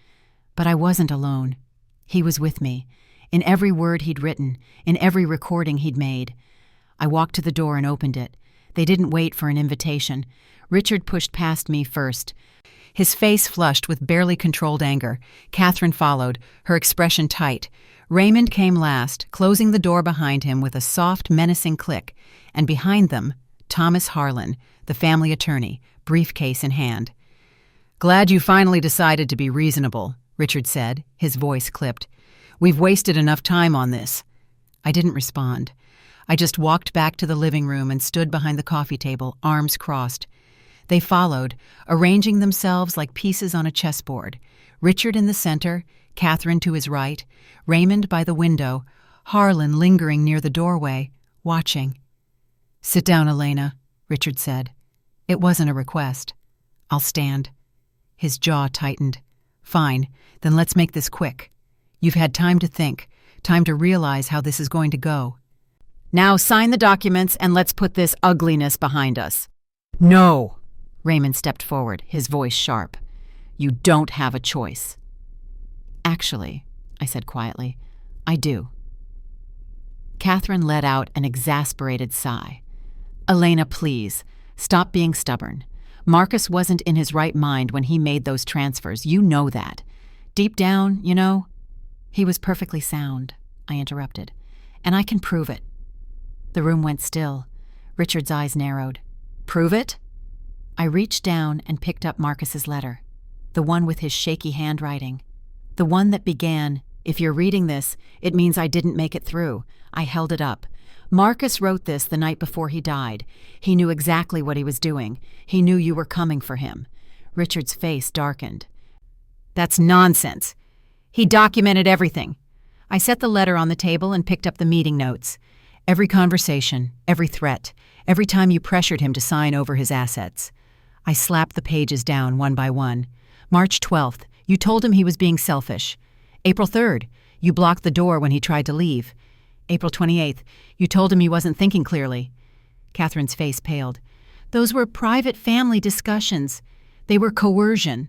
But I wasn't alone. He was with me, in every word he'd written, in every recording he'd made. I walked to the door and opened it. They didn't wait for an invitation. Richard pushed past me first, his face flushed with barely controlled anger. Catherine followed, her expression tight. Raymond came last, closing the door behind him with a soft, menacing click, and behind them, Thomas Harlan, the family attorney, briefcase in hand. "Glad you finally decided to be reasonable," Richard said, his voice clipped. "We've wasted enough time on this." I didn't respond. I just walked back to the living room and stood behind the coffee table, arms crossed. They followed, arranging themselves like pieces on a chessboard. Richard in the center, Catherine to his right, Raymond by the window, Harlan lingering near the doorway, watching. "Sit down, Elena," Richard said. It wasn't a request. "I'll stand." His jaw tightened. "Fine, then let's make this quick. You've had time to think, time to realize how this is going to go. Now sign the documents and let's put this ugliness behind us." "No!" Raymond stepped forward, his voice sharp. "You don't have a choice." "Actually," I said quietly, "I do." Catherine let out an exasperated sigh. "Elena, please, stop being stubborn. Marcus wasn't in his right mind when he made those transfers. You know that. Deep down, you know." "He was perfectly sound," I interrupted, "and I can prove it." The room went still. Richard's eyes narrowed. "Prove it?" I reached down and picked up Marcus's letter, the one with his shaky handwriting, the one that began, "If you're reading this, it means I didn't make it through." I held it up. "Marcus wrote this the night before he died. He knew exactly what he was doing. He knew you were coming for him." Richard's face darkened. "That's nonsense. He documented everything." I set the letter on the table and picked up the meeting notes. Every conversation, every threat, every time you pressured him to sign over his assets. I slapped the pages down one by one. March 12th, you told him he was being selfish. April 3rd, you blocked the door when he tried to leave. April 28th, you told him he wasn't thinking clearly. Catherine's face paled. "Those were private family discussions. They were coercion."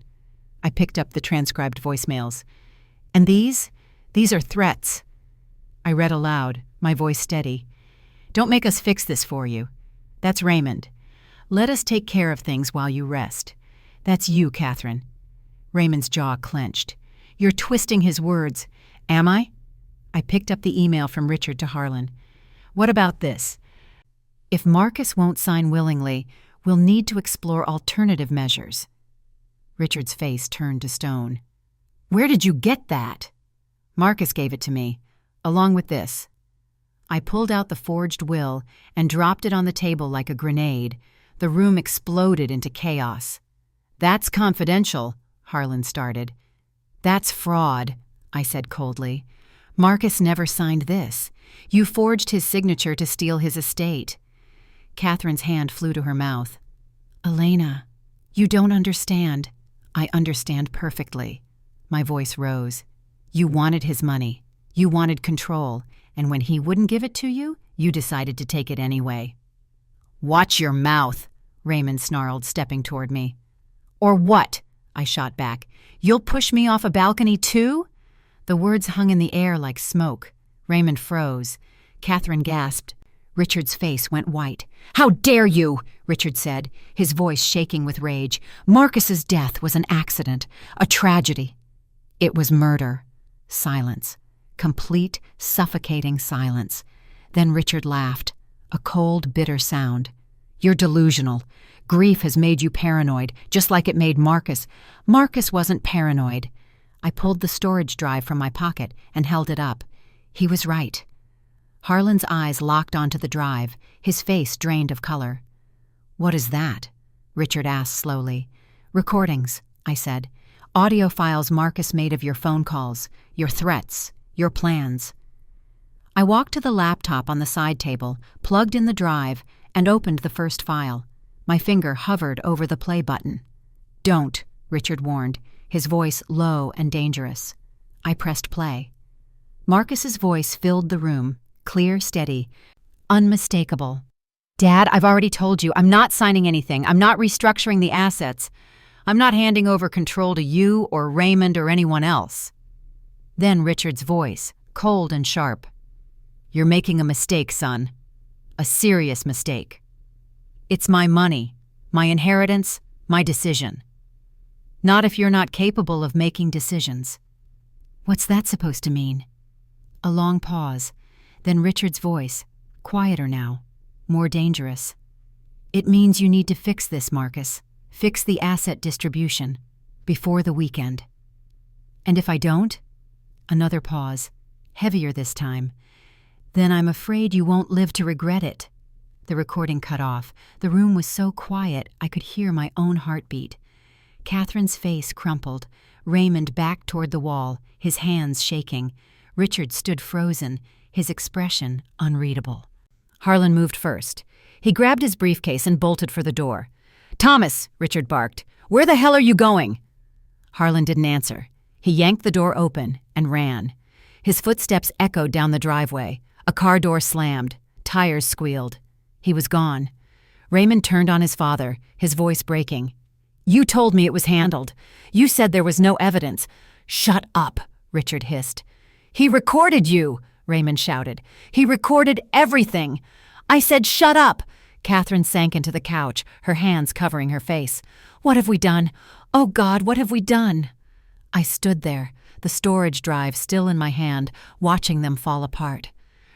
I picked up the transcribed voicemails. "And these? These are threats." I read aloud, my voice steady. "Don't make us fix this for you. That's Raymond. Let us take care of things while you rest. That's you, Catherine." Raymond's jaw clenched. "You're twisting his words." "Am I?" I picked up the email from Richard to Harlan. "What about this? If Marcus won't sign willingly, we'll need to explore alternative measures." Richard's face turned to stone. "Where did you get that?" "Marcus gave it to me, along with this." I pulled out the forged will and dropped it on the table like a grenade. The room exploded into chaos. "That's confidential," Harlan started. "That's fraud," I said coldly. "Marcus never signed this. You forged his signature to steal his estate." Catherine's hand flew to her mouth. "Elena, you don't understand." "I understand perfectly." My voice rose. "You wanted his money. You wanted control. And when he wouldn't give it to you, you decided to take it anyway." "Watch your mouth," Raymond snarled, stepping toward me. "Or what?" I shot back. "You'll push me off a balcony too?" The words hung in the air like smoke. Raymond froze. Catherine gasped. Richard's face went white. "How dare you!" Richard said, his voice shaking with rage. "Marcus's death was an accident, a tragedy." "It was murder." Silence. Complete, suffocating silence. Then Richard laughed, a cold, bitter sound. "You're delusional. Grief has made you paranoid, just like it made Marcus." "Marcus wasn't paranoid." I pulled the storage drive from my pocket and held it up. He was right. Harlan's eyes locked onto the drive, his face drained of color. "What is that?" Richard asked slowly. "Recordings," I said. "Audio files Marcus made of your phone calls, your threats, your plans." I walked to the laptop on the side table, plugged in the drive, and opened the first file. My finger hovered over the play button. "Don't," Richard warned, his voice low and dangerous. I pressed play. Marcus's voice filled the room, clear, steady, unmistakable. "Dad, I've already told you, I'm not signing anything. I'm not restructuring the assets. I'm not handing over control to you or Raymond or anyone else." Then Richard's voice, cold and sharp. "You're making a mistake, son. A serious mistake. It's my money, my inheritance, my decision. Not if you're not capable of making decisions." "What's that supposed to mean?" A long pause, then Richard's voice, quieter now, more dangerous. "It means you need to fix this, Marcus. Fix the asset distribution. Before the weekend." And if I don't? Another pause, heavier this time. Then I'm afraid you won't live to regret it. The recording cut off. The room was so quiet I could hear my own heartbeat. Catherine's face crumpled. Raymond backed toward the wall, his hands shaking. Richard stood frozen, his expression unreadable. Harlan moved first. He grabbed his briefcase and bolted for the door. "Thomas," Richard barked, "where the hell are you going?" Harlan didn't answer. He yanked the door open and ran. His footsteps echoed down the driveway. A car door slammed. Tires squealed. He was gone. Raymond turned on his father, his voice breaking. "You told me it was handled. You said there was no evidence." "Shut up," Richard hissed. "He recorded you," Raymond shouted. "He recorded everything." "I said shut up." Catherine sank into the couch, her hands covering her face. "What have we done? Oh, God, what have we done?" I stood there, the storage drive still in my hand, watching them fall apart.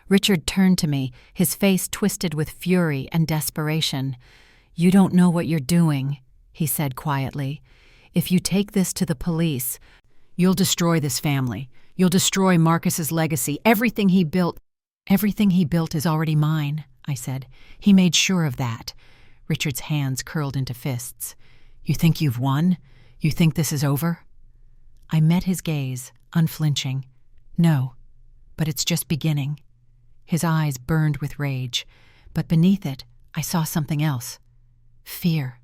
Richard turned to me, his face twisted with fury and desperation. "You don't know what you're doing," he said quietly. "If you take this to the police, you'll destroy this family. You'll destroy Marcus's legacy. Everything he built is already mine," I said. "He made sure of that." Richard's hands curled into fists. "You think you've won? You think this is over?" I met his gaze, unflinching. "No, but it's just beginning." His eyes burned with rage, but beneath it, I saw something else. Fear.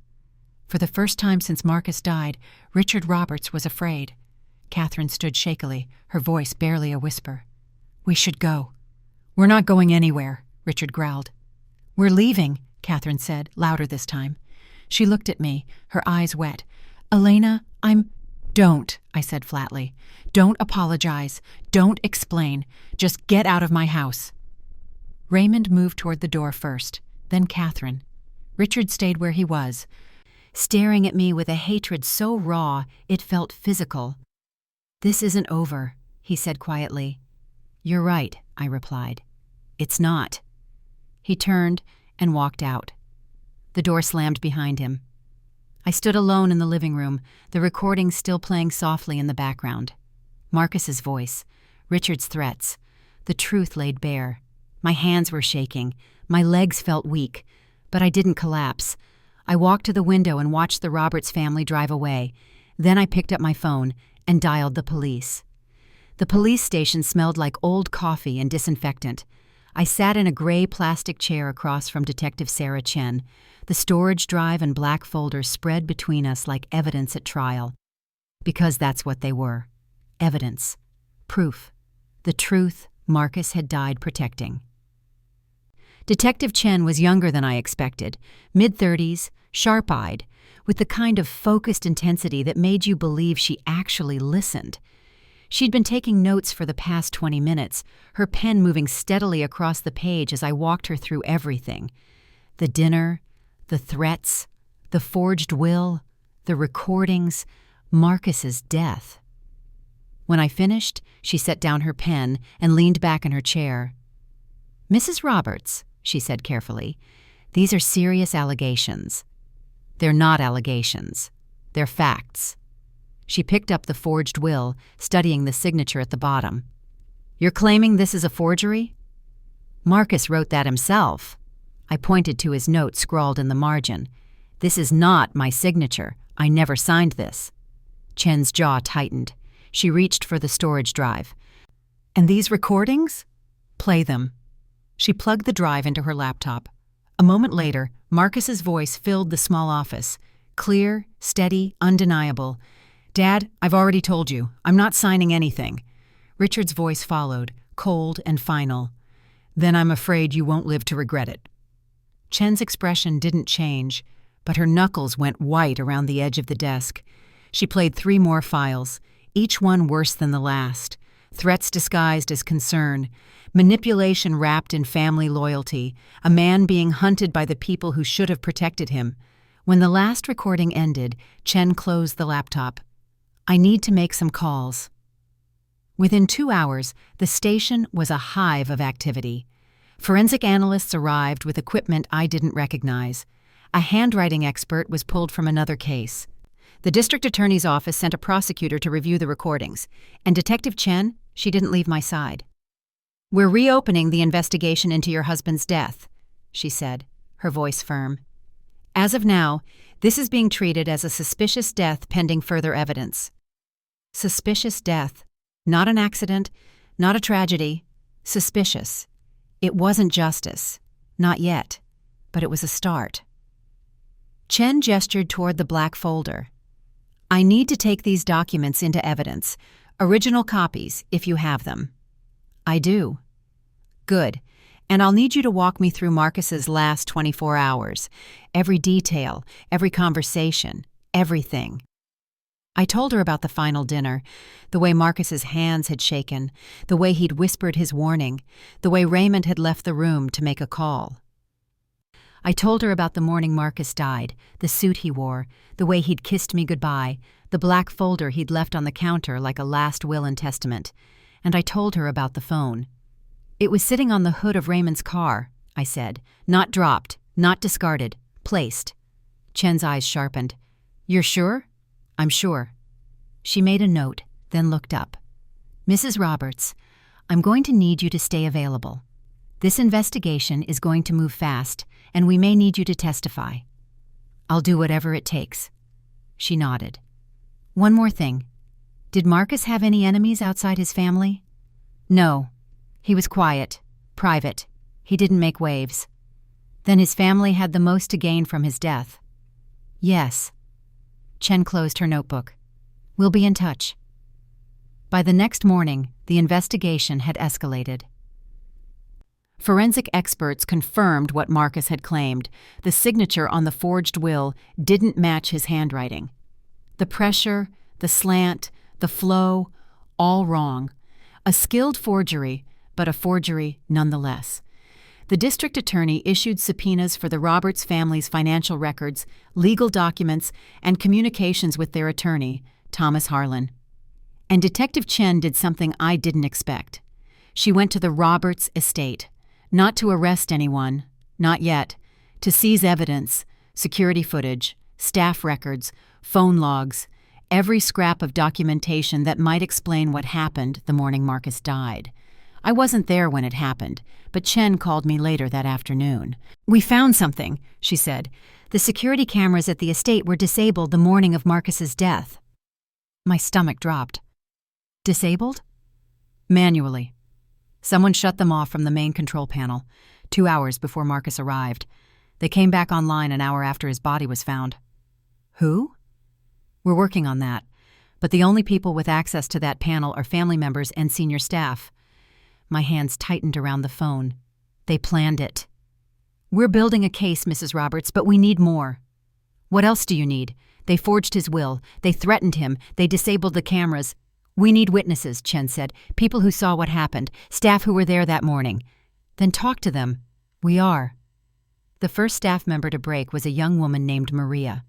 For the first time since Marcus died, Richard Roberts was afraid. Catherine stood shakily, her voice barely a whisper. "We should go." "We're not going anywhere," Richard growled. "We're leaving," Catherine said, louder this time. She looked at me, her eyes wet. "Elena, Don't," I said flatly. "Don't apologize. Don't explain. Just get out of my house." Raymond moved toward the door first, then Catherine. Richard stayed where he was, staring at me with a hatred so raw it felt physical. "This isn't over," he said quietly. "You're right," I replied. "It's not." He turned and walked out. The door slammed behind him. I stood alone in the living room, the recording still playing softly in the background. Marcus's voice, Richard's threats, the truth laid bare. My hands were shaking, my legs felt weak, but I didn't collapse. I walked to the window and watched the Roberts family drive away. Then I picked up my phone and dialed the police. The police station smelled like old coffee and disinfectant. I sat in a gray plastic chair across from Detective Sarah Chen. The storage drive and black folders spread between us like evidence at trial. Because that's what they were. Evidence. Proof. The truth Marcus had died protecting. Detective Chen was younger than I expected, mid-30s, sharp-eyed, with the kind of focused intensity that made you believe she actually listened. She'd been taking notes for the past 20 minutes, her pen moving steadily across the page as I walked her through everything. The dinner, the threats, the forged will, the recordings, Marcus's death. When I finished, she set down her pen and leaned back in her chair. "Mrs. Roberts," she said carefully, "these are serious allegations." "They're not allegations. They're facts." She picked up the forged will, studying the signature at the bottom. "You're claiming this is a forgery?" "Marcus wrote that himself." I pointed to his note scrawled in the margin. "This is not my signature. I never signed this." Chen's jaw tightened. She reached for the storage drive. "And these recordings?" "Play them." She plugged the drive into her laptop. A moment later, Marcus's voice filled the small office. Clear, steady, undeniable. "Dad, I've already told you. I'm not signing anything." Richard's voice followed, cold and final. "Then I'm afraid you won't live to regret it." Chen's expression didn't change, but her knuckles went white around the edge of the desk. She played 3 more files, each one worse than the last. Threats disguised as concern, manipulation wrapped in family loyalty, a man being hunted by the people who should have protected him. When the last recording ended, Chen closed the laptop. "I need to make some calls." Within 2 hours, the station was a hive of activity. Forensic analysts arrived with equipment I didn't recognize. A handwriting expert was pulled from another case. The district attorney's office sent a prosecutor to review the recordings, and Detective Chen, she didn't leave my side. "We're reopening the investigation into your husband's death," she said, her voice firm. "As of now, this is being treated as a suspicious death pending further evidence." Suspicious death. Not an accident, not a tragedy. Suspicious. It wasn't justice. Not yet. But it was a start. Chen gestured toward the black folder. "I need to take these documents into evidence. Original copies, if you have them." "I do." "Good. And I'll need you to walk me through Marcus's last 24 hours. Every detail, every conversation, everything." I told her about the final dinner, the way Marcus's hands had shaken, the way he'd whispered his warning, the way Raymond had left the room to make a call. I told her about the morning Marcus died, the suit he wore, the way he'd kissed me goodbye, the black folder he'd left on the counter like a last will and testament, and I told her about the phone. "It was sitting on the hood of Raymond's car," I said. "Not dropped, not discarded, placed." Chen's eyes sharpened. "You're sure?" "I'm sure." She made a note, then looked up. "Mrs. Roberts, I'm going to need you to stay available. This investigation is going to move fast, and we may need you to testify." "I'll do whatever it takes." She nodded. "One more thing. Did Marcus have any enemies outside his family?" "No. He was quiet, private. He didn't make waves." "Then his family had the most to gain from his death." "Yes." Chen closed her notebook. "We'll be in touch." By the next morning, the investigation had escalated. Forensic experts confirmed what Marcus had claimed. The signature on the forged will didn't match his handwriting. The pressure, the slant, the flow, all wrong. A skilled forgery, but a forgery nonetheless. The district attorney issued subpoenas for the Roberts family's financial records, legal documents, and communications with their attorney, Thomas Harlan. And Detective Chen did something I didn't expect. She went to the Roberts estate, not to arrest anyone, not yet, to seize evidence, security footage, staff records, phone logs, every scrap of documentation that might explain what happened the morning Marcus died. I wasn't there when it happened, but Chen called me later that afternoon. "We found something," she said. "The security cameras at the estate were disabled the morning of Marcus's death." My stomach dropped. "Disabled?" "Manually. Someone shut them off from the main control panel, 2 hours before Marcus arrived. They came back online an hour after his body was found." "Who?" "We're working on that, but the only people with access to that panel are family members and senior staff." My hands tightened around the phone. "They planned it." "We're building a case, Mrs. Roberts, but we need more." "What else do you need? They forged his will. They threatened him. They disabled the cameras." "We need witnesses," Chen said. "People who saw what happened. Staff who were there that morning." "Then talk to them." "We are." The first staff member to break was a young woman named Maria.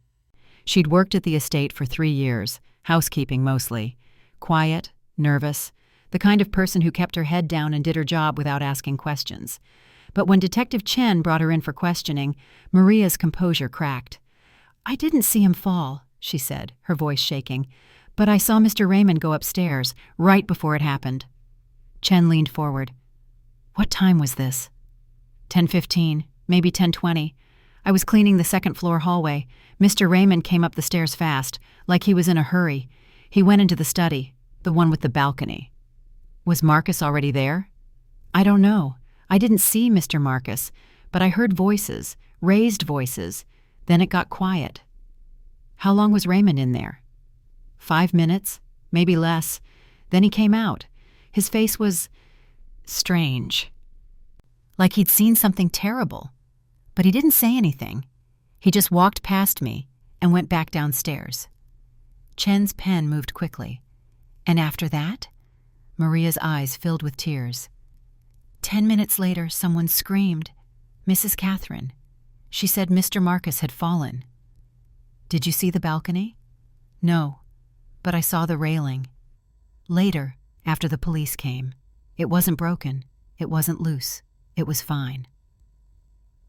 She'd worked at the estate for 3 years, housekeeping mostly. Quiet, nervous, the kind of person who kept her head down and did her job without asking questions. But when Detective Chen brought her in for questioning, Maria's composure cracked. "I didn't see him fall," she said, her voice shaking, "but I saw Mr. Raymond go upstairs, right before it happened." Chen leaned forward. "What time was this?" 10:15, maybe 10:20. I was cleaning the second-floor hallway. Mr. Raymond came up the stairs fast, like he was in a hurry. He went into the study, the one with the balcony. Was Marcus already there? I don't know. I didn't see Mr. Marcus, but I heard voices, raised voices. Then it got quiet. How long was Raymond in there? 5 minutes, maybe less. Then he came out. His face was strange. Like he'd seen something terrible. But he didn't say anything. He just walked past me and went back downstairs. Chen's pen moved quickly. "And after that?" Maria's eyes filled with tears. 10 minutes later, someone screamed. Mrs. Catherine. She said Mr. Marcus had fallen. "Did you see the balcony?" "No, but I saw the railing." Later, after the police came, it wasn't broken, it wasn't loose, it was fine.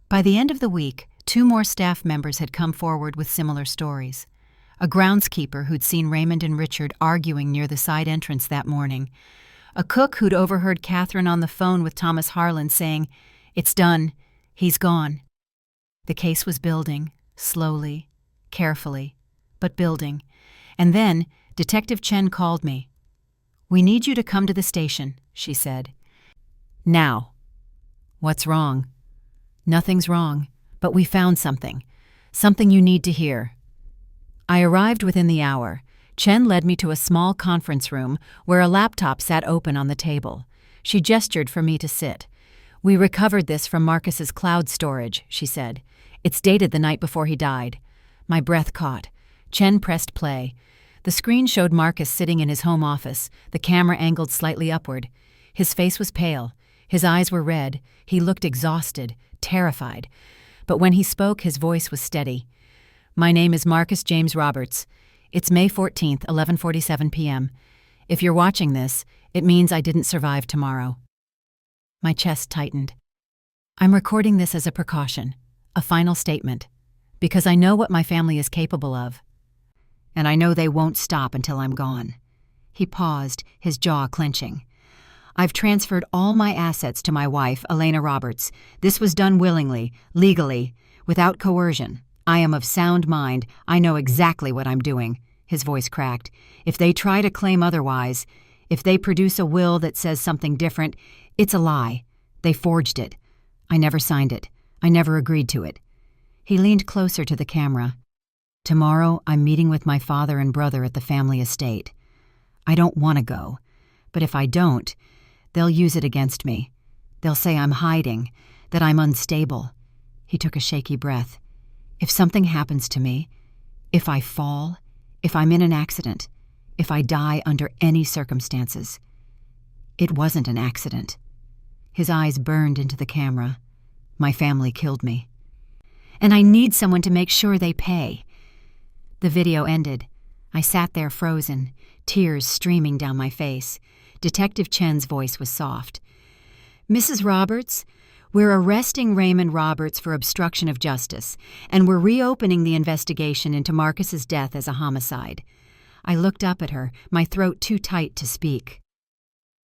By the end of the week, 2 more staff members had come forward with similar stories. a groundskeeper who'd seen Raymond and Richard arguing near the side entrance that morning, a cook who'd overheard Catherine on the phone with Thomas Harlan saying, "It's done. He's gone." The case was building, slowly, carefully, but building. And then Detective Chen called me. "We need you to come to the station," she said. "Now." "What's wrong?" "Nothing's wrong, but we found something. Something you need to hear." I arrived within the hour. Chen led me to a small conference room where a laptop sat open on the table. She gestured for me to sit. "We recovered this from Marcus's cloud storage," she said. "It's dated the night before he died." My breath caught. Chen pressed play. The screen showed Marcus sitting in his home office, the camera angled slightly upward. His face was pale. His eyes were red. He looked exhausted, terrified. But when he spoke, his voice was steady. "My name is Marcus James Roberts. It's May 14th, 11:47 p.m. If you're watching this, it means I didn't survive tomorrow." My chest tightened. "I'm recording this as a precaution, a final statement, because I know what my family is capable of. And I know they won't stop until I'm gone." He paused, his jaw clenching. "I've transferred all my assets to my wife, Elena Roberts. This was done willingly, legally, without coercion. I am of sound mind. I know exactly what I'm doing." His voice cracked. "If they try to claim otherwise, if they produce a will that says something different, it's a lie. They forged it. I never signed it. I never agreed to it." He leaned closer to the camera. "Tomorrow, I'm meeting with my father and brother at the family estate. I don't want to go, but if I don't, they'll use it against me. They'll say I'm hiding, that I'm unstable." He took a shaky breath. "If something happens to me, if I fall, if I'm in an accident, if I die under any circumstances, it wasn't an accident." His eyes burned into the camera. "My family killed me. And I need someone to make sure they pay." The video ended. I sat there frozen, tears streaming down my face. Detective Chen's voice was soft. "Mrs. Roberts, we're arresting Raymond Roberts for obstruction of justice, and we're reopening the investigation into Marcus's death as a homicide." I looked up at her, my throat too tight to speak.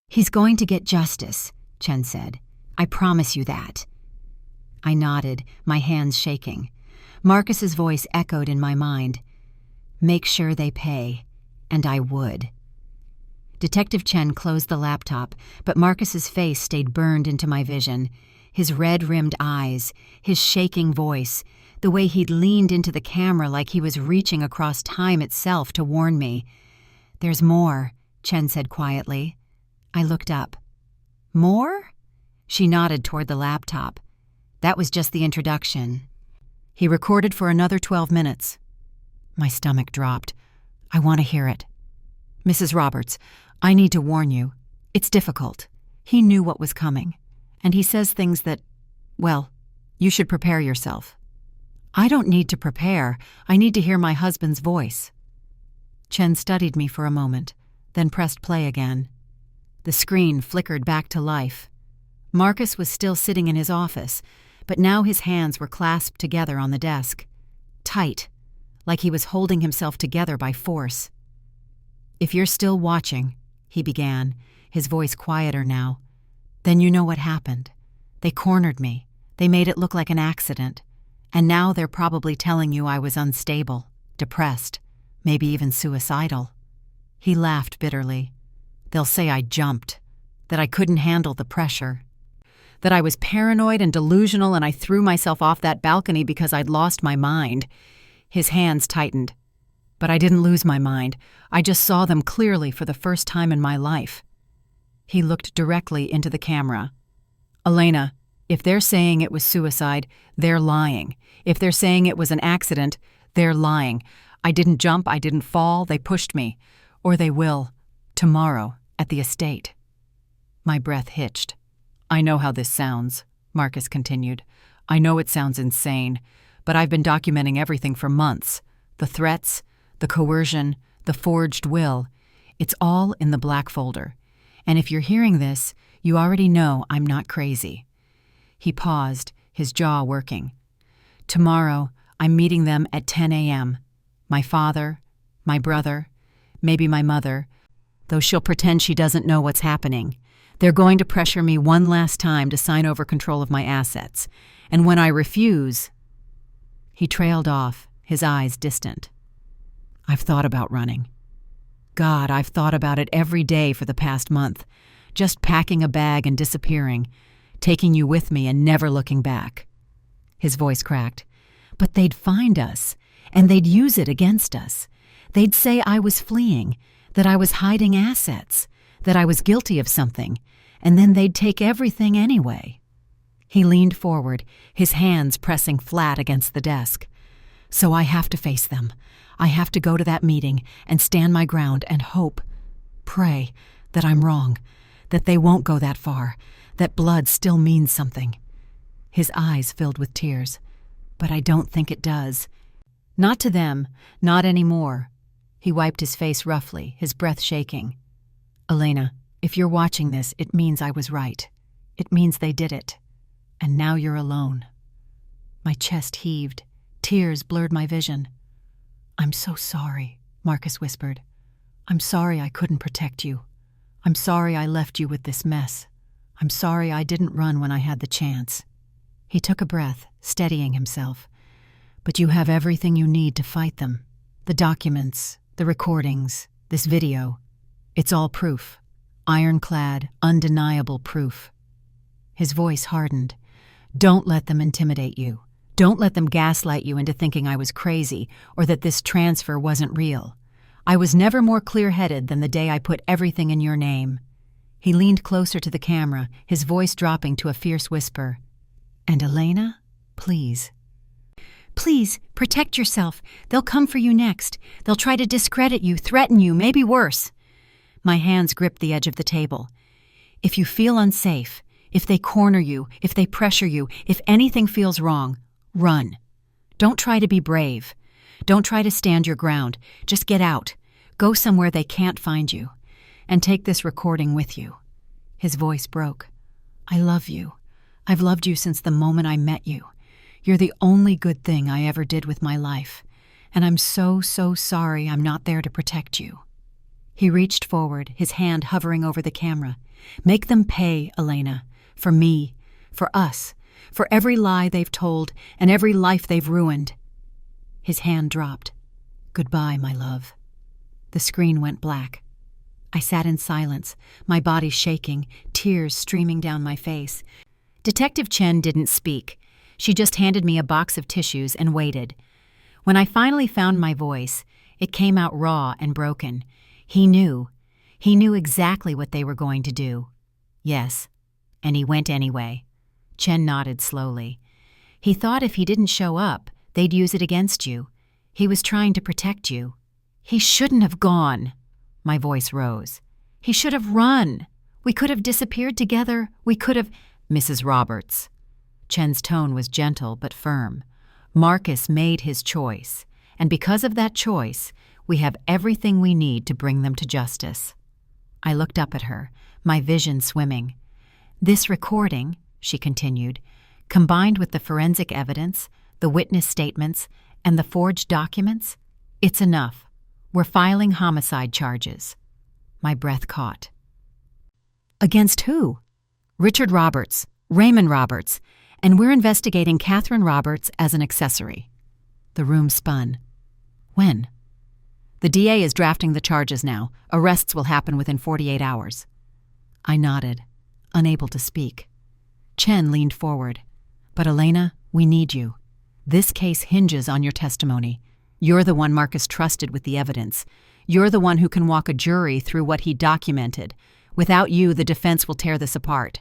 "He's going to get justice," Chen said. "I promise you that." I nodded, my hands shaking. Marcus's voice echoed in my mind. "Make sure they pay." And I would. Detective Chen closed the laptop, but Marcus's face stayed burned into my vision. His red-rimmed eyes, his shaking voice, the way he'd leaned into the camera like he was reaching across time itself to warn me. "There's more," Chen said quietly. I looked up. "More?" She nodded toward the laptop. "That was just the introduction. He recorded for another 12 minutes. My stomach dropped. "I want to hear it." "Mrs. Roberts, I need to warn you. It's difficult. He knew what was coming. And he says things that, well, you should prepare yourself." "I don't need to prepare. I need to hear my husband's voice." Chen studied me for a moment, then pressed play again. The screen flickered back to life. Marcus was still sitting in his office, but now his hands were clasped together on the desk. Tight, like he was holding himself together by force. "If you're still watching," he began, his voice quieter now, "then you know what happened. They cornered me. They made it look like an accident. And now they're probably telling you I was unstable, depressed, maybe even suicidal." He laughed bitterly. "They'll say I jumped, that I couldn't handle the pressure, that I was paranoid and delusional and I threw myself off that balcony because I'd lost my mind." His hands tightened. "But I didn't lose my mind. I just saw them clearly for the first time in my life." He looked directly into the camera. "Elena, if they're saying it was suicide, they're lying. If they're saying it was an accident, they're lying. I didn't jump, I didn't fall, they pushed me. Or they will, tomorrow, at the estate." My breath hitched. "I know how this sounds," Marcus continued. "I know it sounds insane, but I've been documenting everything for months. The threats, the coercion, the forged will. It's all in the black folder. And if you're hearing this, you already know I'm not crazy." He paused, his jaw working. "Tomorrow, I'm meeting them at 10 a.m. My father, My brother, maybe my mother, though she'll pretend she doesn't know what's happening. They're going to pressure me one last time to sign over control of my assets. And when I refuse—" He trailed off, his eyes distant. "I've thought about running. God, I've thought about it every day for the past month. Just packing a bag and disappearing, taking you with me and never looking back." His voice cracked. "But they'd find us, and they'd use it against us. They'd say I was fleeing, that I was hiding assets, that I was guilty of something, and then they'd take everything anyway." He leaned forward, his hands pressing flat against the desk. "So I have to face them. I have to go to that meeting and stand my ground and hope, pray, that I'm wrong, that they won't go that far, that blood still means something." His eyes filled with tears. "But I don't think it does. Not to them, not anymore." He wiped his face roughly, his breath shaking. "Elena, if you're watching this, it means I was right. It means they did it. And now you're alone." My chest heaved. Tears blurred my vision. "I'm so sorry," Marcus whispered. "I'm sorry I couldn't protect you. I'm sorry I left you with this mess. I'm sorry I didn't run when I had the chance." He took a breath, steadying himself. "But you have everything you need to fight them. The documents, the recordings, this video. It's all proof. Ironclad, undeniable proof." His voice hardened. "Don't let them intimidate you. Don't let them gaslight you into thinking I was crazy or that this transfer wasn't real. I was never more clear-headed than the day I put everything in your name." He leaned closer to the camera, his voice dropping to a fierce whisper. "And Elena, please. Please, protect yourself. They'll come for you next. They'll try to discredit you, threaten you, maybe worse." My hands gripped the edge of the table. "If you feel unsafe, if they corner you, if they pressure you, if anything feels wrong, run. Don't try to be brave. Don't try to stand your ground. Just get out. Go somewhere they can't find you. And take this recording with you." His voice broke. "I love you. I've loved you since the moment I met you. You're the only good thing I ever did with my life. And I'm so, so sorry I'm not there to protect you." He reached forward, his hand hovering over the camera. "Make them pay, Elena. For me. For us. For every lie they've told and every life they've ruined." His hand dropped. "Goodbye, my love." The screen went black. I sat in silence, my body shaking, tears streaming down my face. Detective Chen didn't speak. She just handed me a box of tissues and waited. When I finally found my voice, it came out raw and broken. He knew. He knew exactly what they were going to do. Yes, and he went anyway. Chen nodded slowly. "He thought if he didn't show up, they'd use it against you. He was trying to protect you. He shouldn't have gone." My voice rose. "He should have run. We could have disappeared together. We could have—" "Mrs. Roberts." Chen's tone was gentle but firm. "Marcus made his choice, and because of that choice, we have everything we need to bring them to justice." I looked up at her, my vision swimming. "This recording," she continued, "combined with the forensic evidence, the witness statements, and the forged documents, it's enough. We're filing homicide charges." My breath caught. "Against who?" "Richard Roberts, Raymond Roberts, and we're investigating Catherine Roberts as an accessory." The room spun. "When?" "The DA is drafting the charges now. Arrests will happen within 48 hours. I nodded, unable to speak. Chen leaned forward. "But Elena, we need you. This case hinges on your testimony. You're the one Marcus trusted with the evidence. You're the one who can walk a jury through what he documented. Without you, the defense will tear this apart."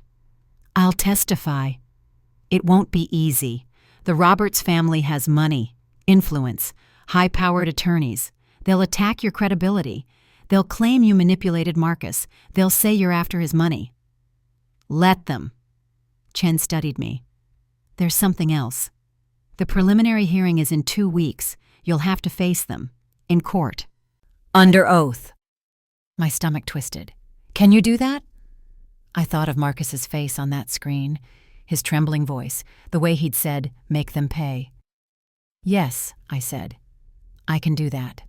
"I'll testify." "It won't be easy. The Roberts family has money, influence, high-powered attorneys. They'll attack your credibility. They'll claim you manipulated Marcus. They'll say you're after his money." "Let them." Chen studied me. "There's something else. The preliminary hearing is in 2 weeks. You'll have to face them. In court. Under oath." My stomach twisted. "Can you do that?" I thought of Marcus's face on that screen, his trembling voice, the way he'd said, "Make them pay." "Yes," I said. "I can do that."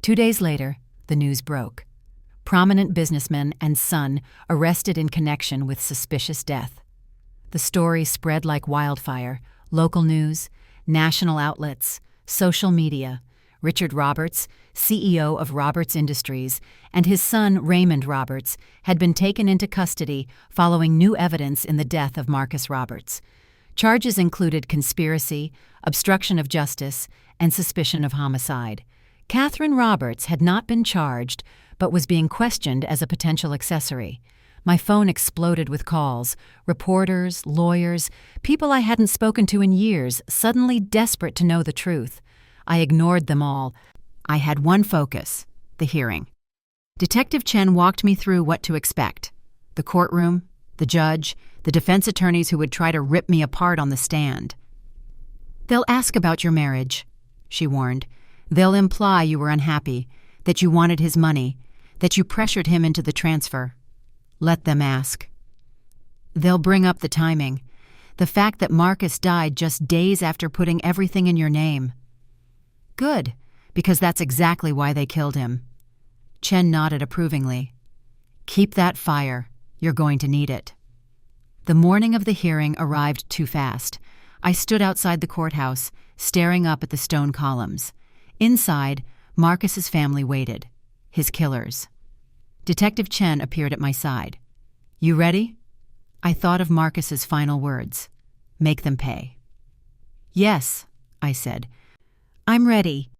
2 days later, the news broke. Prominent businessman and son arrested in connection with suspicious death. The story spread like wildfire. Local news, national outlets, social media. Richard Roberts, CEO of Roberts Industries, and his son Raymond Roberts had been taken into custody following new evidence in the death of Marcus Roberts. Charges included conspiracy, obstruction of justice, and suspicion of homicide. Catherine Roberts had not been charged, but was being questioned as a potential accessory. My phone exploded with calls. Reporters, lawyers, people I hadn't spoken to in years, suddenly desperate to know the truth. I ignored them all. I had one focus: the hearing. Detective Chen walked me through what to expect. The courtroom, the judge, the defense attorneys who would try to rip me apart on the stand. "They'll ask about your marriage," she warned. "They'll imply you were unhappy, that you wanted his money, that you pressured him into the transfer. Let them ask. They'll bring up the timing, the fact that Marcus died just days after putting everything in your name. Good, because that's exactly why they killed him." Chen nodded approvingly. "Keep that fire. You're going to need it." The morning of the hearing arrived too fast. I stood outside the courthouse, staring up at the stone columns. Inside, Marcus's family waited. His killers. Detective Chen appeared at my side. "You ready?" I thought of Marcus's final words. "Make them pay." "Yes," I said. "I'm ready."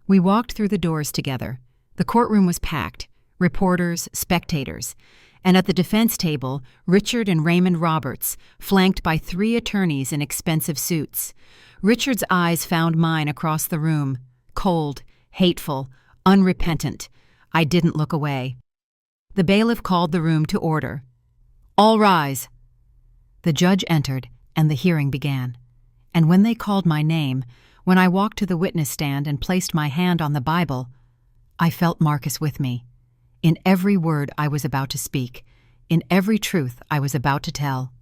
We walked through the doors together. The courtroom was packed. Reporters, spectators. And at the defense table, Richard and Raymond Roberts, flanked by 3 attorneys in expensive suits. Richard's eyes found mine across the room. Cold, hateful, unrepentant. I didn't look away. The bailiff called the room to order. "All rise." The judge entered, and the hearing began. And when they called my name, when I walked to the witness stand and placed my hand on the Bible, I felt Marcus with me. In every word I was about to speak, in every truth I was about to tell.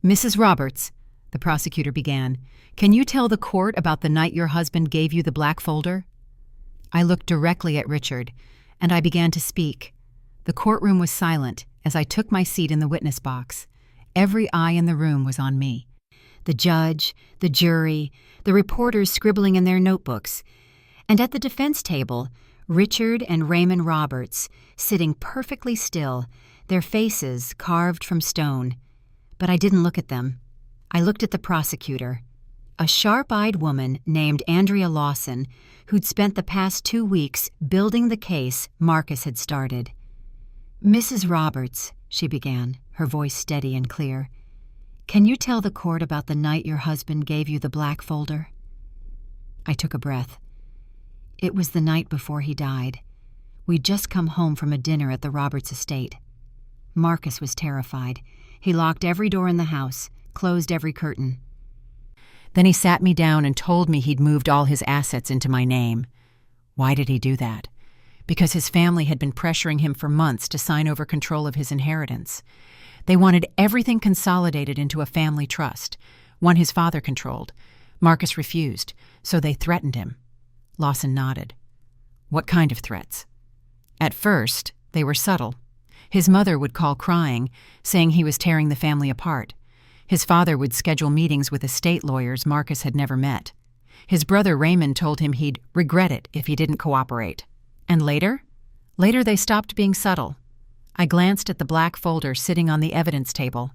"Mrs. Roberts," the prosecutor began, "can you tell the court about the night your husband gave you the black folder?" I looked directly at Richard, and I began to speak. The courtroom was silent as I took my seat in the witness box. Every eye in the room was on me. The judge, the jury, the reporters scribbling in their notebooks. And at the defense table, Richard and Raymond Roberts, sitting perfectly still, their faces carved from stone. But I didn't look at them. I looked at the prosecutor, a sharp-eyed woman named Andrea Lawson, who'd spent the past 2 weeks building the case Marcus had started. "Mrs. Roberts," she began, her voice steady and clear, "can you tell the court about the night your husband gave you the black folder?" I took a breath. It was the night before he died. We'd just come home from a dinner at the Roberts estate. Marcus was terrified. He locked every door in the house, closed every curtain. Then he sat me down and told me he'd moved all his assets into my name. Why did he do that? Because his family had been pressuring him for months to sign over control of his inheritance. They wanted everything consolidated into a family trust, one his father controlled. Marcus refused, so they threatened him. Lawson nodded. What kind of threats? At first, they were subtle. His mother would call crying, saying he was tearing the family apart. His father would schedule meetings with estate lawyers Marcus had never met. His brother Raymond told him he'd regret it if he didn't cooperate. And later? Later they stopped being subtle. I glanced at the black folder sitting on the evidence table.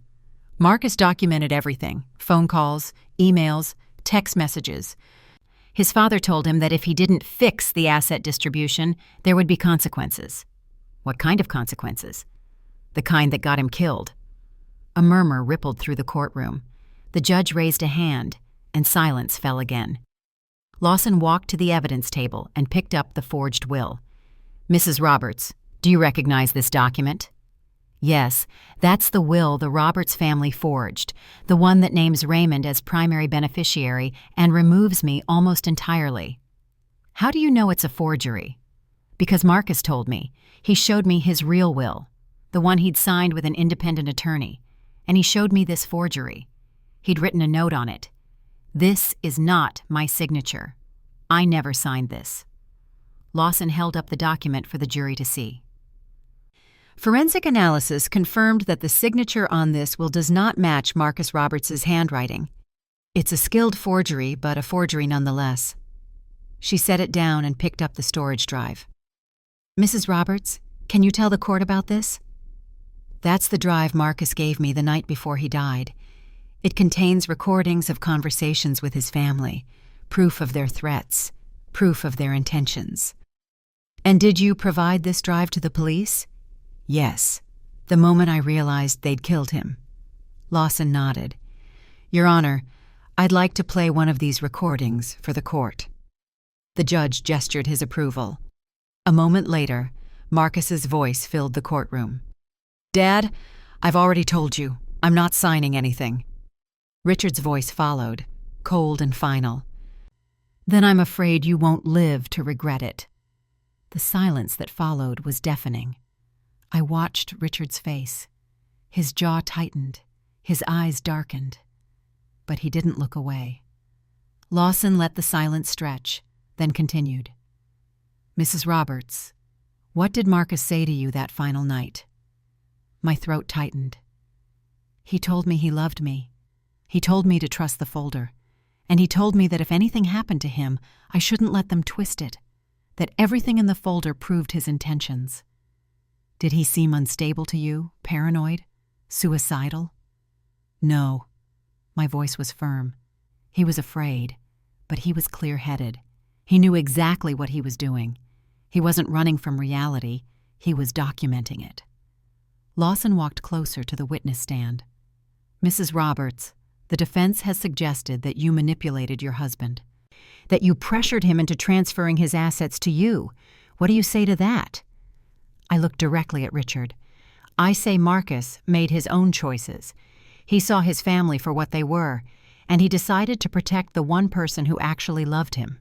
Marcus documented everything: phone calls, emails, text messages. His father told him that if he didn't fix the asset distribution, there would be consequences. What kind of consequences? The kind that got him killed. A murmur rippled through the courtroom. The judge raised a hand, and silence fell again. Lawson walked to the evidence table and picked up the forged will. "Mrs. Roberts, do you recognize this document?" "Yes, that's the will the Roberts family forged, the one that names Raymond as primary beneficiary and removes me almost entirely." "How do you know it's a forgery?" "Because Marcus told me. He showed me his real will, the one he'd signed with an independent attorney, and he showed me this forgery. He'd written a note on it. This is not my signature. I never signed this." Lawson held up the document for the jury to see. Forensic analysis confirmed that the signature on this will does not match Marcus Roberts' handwriting. It's a skilled forgery, but a forgery nonetheless. She set it down and picked up the storage drive. Mrs. Roberts, can you tell the court about this? That's the drive Marcus gave me the night before he died. It contains recordings of conversations with his family, proof of their threats, proof of their intentions. And did you provide this drive to the police? Yes, the moment I realized they'd killed him. Lawson nodded. Your Honor, I'd like to play one of these recordings for the court. The judge gestured his approval. A moment later, Marcus's voice filled the courtroom. Dad, I've already told you, I'm not signing anything. Richard's voice followed, cold and final. Then I'm afraid you won't live to regret it. The silence that followed was deafening. I watched Richard's face. His jaw tightened, his eyes darkened. But he didn't look away. Lawson let the silence stretch, then continued. Mrs. Roberts, what did Marcus say to you that final night? My throat tightened. He told me he loved me. He told me to trust the folder. And he told me that if anything happened to him, I shouldn't let them twist it. That everything in the folder proved his intentions. Did he seem unstable to you, paranoid, suicidal? No. My voice was firm. He was afraid, but he was clear-headed. He knew exactly what he was doing. He wasn't running from reality. He was documenting it. Lawson walked closer to the witness stand. Mrs. Roberts, the defense has suggested that you manipulated your husband, that you pressured him into transferring his assets to you. What do you say to that? I looked directly at Richard. I say Marcus made his own choices. He saw his family for what they were, and he decided to protect the one person who actually loved him.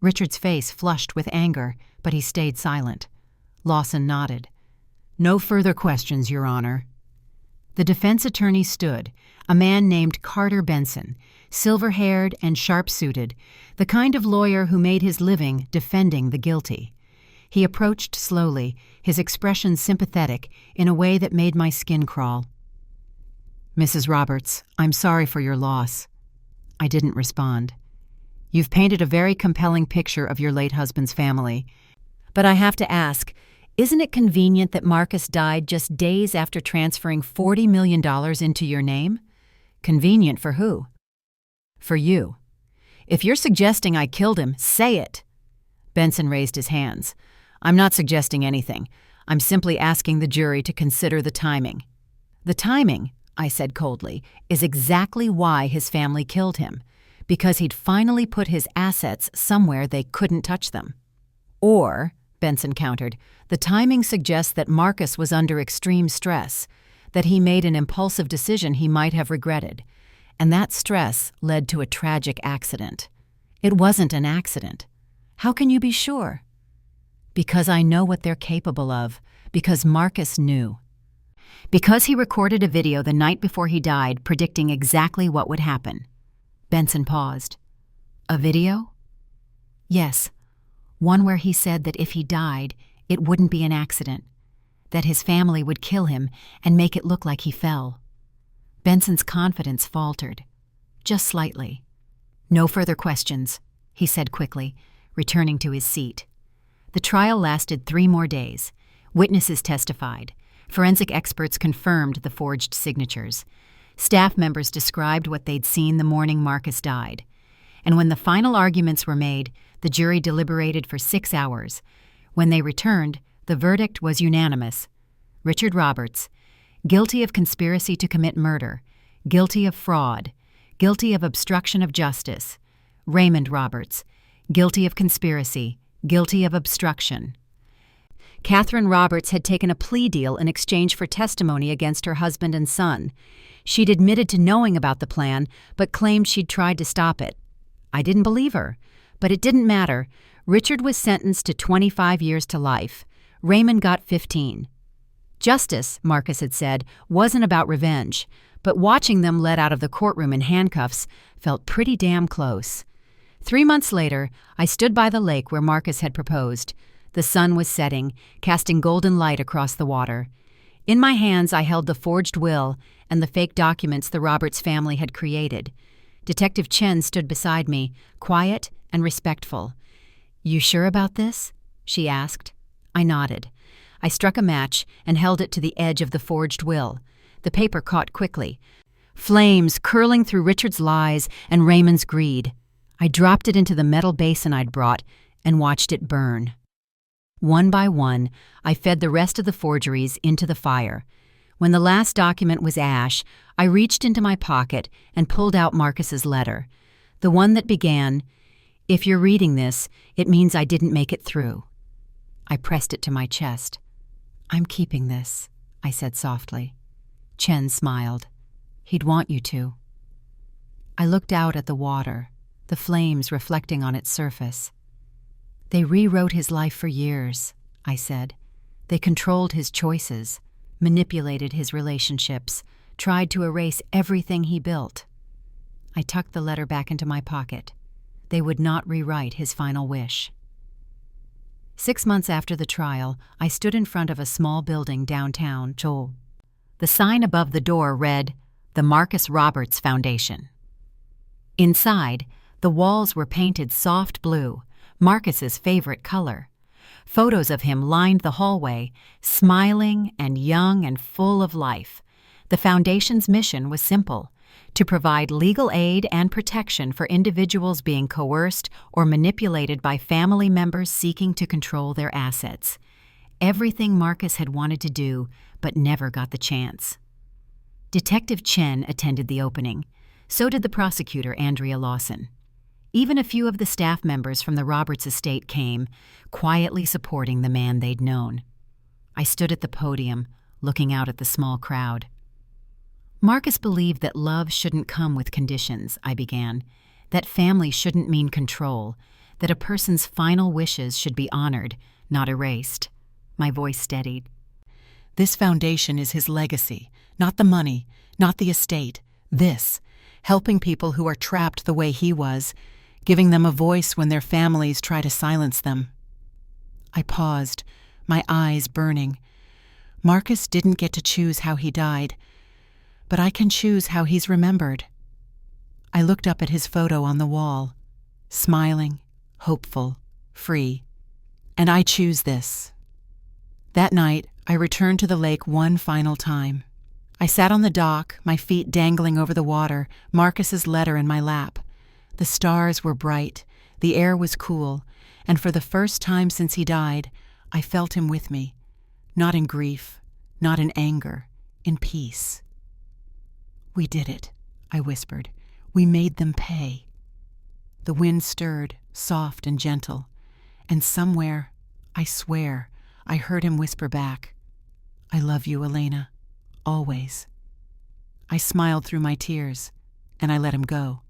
Richard's face flushed with anger, but he stayed silent. Lawson nodded. No further questions, Your Honor. The defense attorney stood, a man named Carter Benson, silver-haired and sharp-suited, the kind of lawyer who made his living defending the guilty. He approached slowly, his expression sympathetic in a way that made my skin crawl. Mrs. Roberts, I'm sorry for your loss. I didn't respond. You've painted a very compelling picture of your late husband's family. But I have to ask, isn't it convenient that Marcus died just days after transferring $40 million into your name? Convenient for who? For you. If you're suggesting I killed him, say it. Benson raised his hands. I'm not suggesting anything. I'm simply asking the jury to consider the timing. The timing, I said coldly, is exactly why his family killed him. Because he'd finally put his assets somewhere they couldn't touch them. Or, Benson countered, the timing suggests that Marcus was under extreme stress, that he made an impulsive decision he might have regretted, and that stress led to a tragic accident. It wasn't an accident. How can you be sure? Because I know what they're capable of, because Marcus knew. Because he recorded a video the night before he died predicting exactly what would happen. Benson paused. A video? Yes, one where he said that if he died, it wouldn't be an accident, that his family would kill him and make it look like he fell. Benson's confidence faltered, just slightly. No further questions, he said quickly, returning to his seat. The trial lasted 3 more days. Witnesses testified. Forensic experts confirmed the forged signatures. Staff members described what they'd seen the morning Marcus died. And when the final arguments were made, the jury deliberated for 6 hours. When they returned, the verdict was unanimous. Richard Roberts, guilty of conspiracy to commit murder, guilty of fraud, guilty of obstruction of justice. Raymond Roberts, guilty of conspiracy, guilty of obstruction. Catherine Roberts had taken a plea deal in exchange for testimony against her husband and son. She'd admitted to knowing about the plan, but claimed she'd tried to stop it. I didn't believe her, but it didn't matter. Richard was sentenced to 25 years to life. Raymond got 15. Justice, Marcus had said, wasn't about revenge, but watching them led out of the courtroom in handcuffs felt pretty damn close. 3 months later, I stood by the lake where Marcus had proposed. The sun was setting, casting golden light across the water. In my hands, I held the forged will and the fake documents the Roberts family had created. Detective Chen stood beside me, quiet and respectful. "You sure about this?" she asked. I nodded. I struck a match and held it to the edge of the forged will. The paper caught quickly, flames curling through Richard's lies and Raymond's greed. I dropped it into the metal basin I'd brought and watched it burn. One by one, I fed the rest of the forgeries into the fire. When the last document was ash, I reached into my pocket and pulled out Marcus's letter, the one that began, "If you're reading this, it means I didn't make it through." I pressed it to my chest. "I'm keeping this," I said softly. Chen smiled. "He'd want you to." I looked out at the water, the flames reflecting on its surface. "They rewrote his life for years," I said. "They controlled his choices, manipulated his relationships, tried to erase everything he built." I tucked the letter back into my pocket. They would not rewrite his final wish. 6 months after the trial, I stood in front of a small building downtown, Zhou. The sign above the door read, "The Marcus Roberts Foundation." Inside, the walls were painted soft blue, Marcus's favorite color. Photos of him lined the hallway, smiling and young and full of life. The foundation's mission was simple: to provide legal aid and protection for individuals being coerced or manipulated by family members seeking to control their assets. Everything Marcus had wanted to do, but never got the chance. Detective Chen attended the opening. So did the prosecutor, Andrea Lawson. Even a few of the staff members from the Roberts estate came, quietly supporting the man they'd known. I stood at the podium, looking out at the small crowd. "Marcus believed that love shouldn't come with conditions," I began, "that family shouldn't mean control, that a person's final wishes should be honored, not erased." My voice steadied. "This foundation is his legacy, not the money, not the estate. This, helping people who are trapped the way he was, giving them a voice when their families try to silence them." I paused, my eyes burning. Marcus didn't get to choose how he died, but I can choose how he's remembered. I looked up at his photo on the wall, smiling, hopeful, free. And I choose this. That night, I returned to the lake one final time. I sat on the dock, my feet dangling over the water, Marcus's letter in my lap. The stars were bright, the air was cool, and for the first time since he died, I felt him with me. Not in grief, not in anger, in peace. "We did it," I whispered. "We made them pay." The wind stirred, soft and gentle, and somewhere, I swear, I heard him whisper back, "I love you, Elena, always." I smiled through my tears, and I let him go.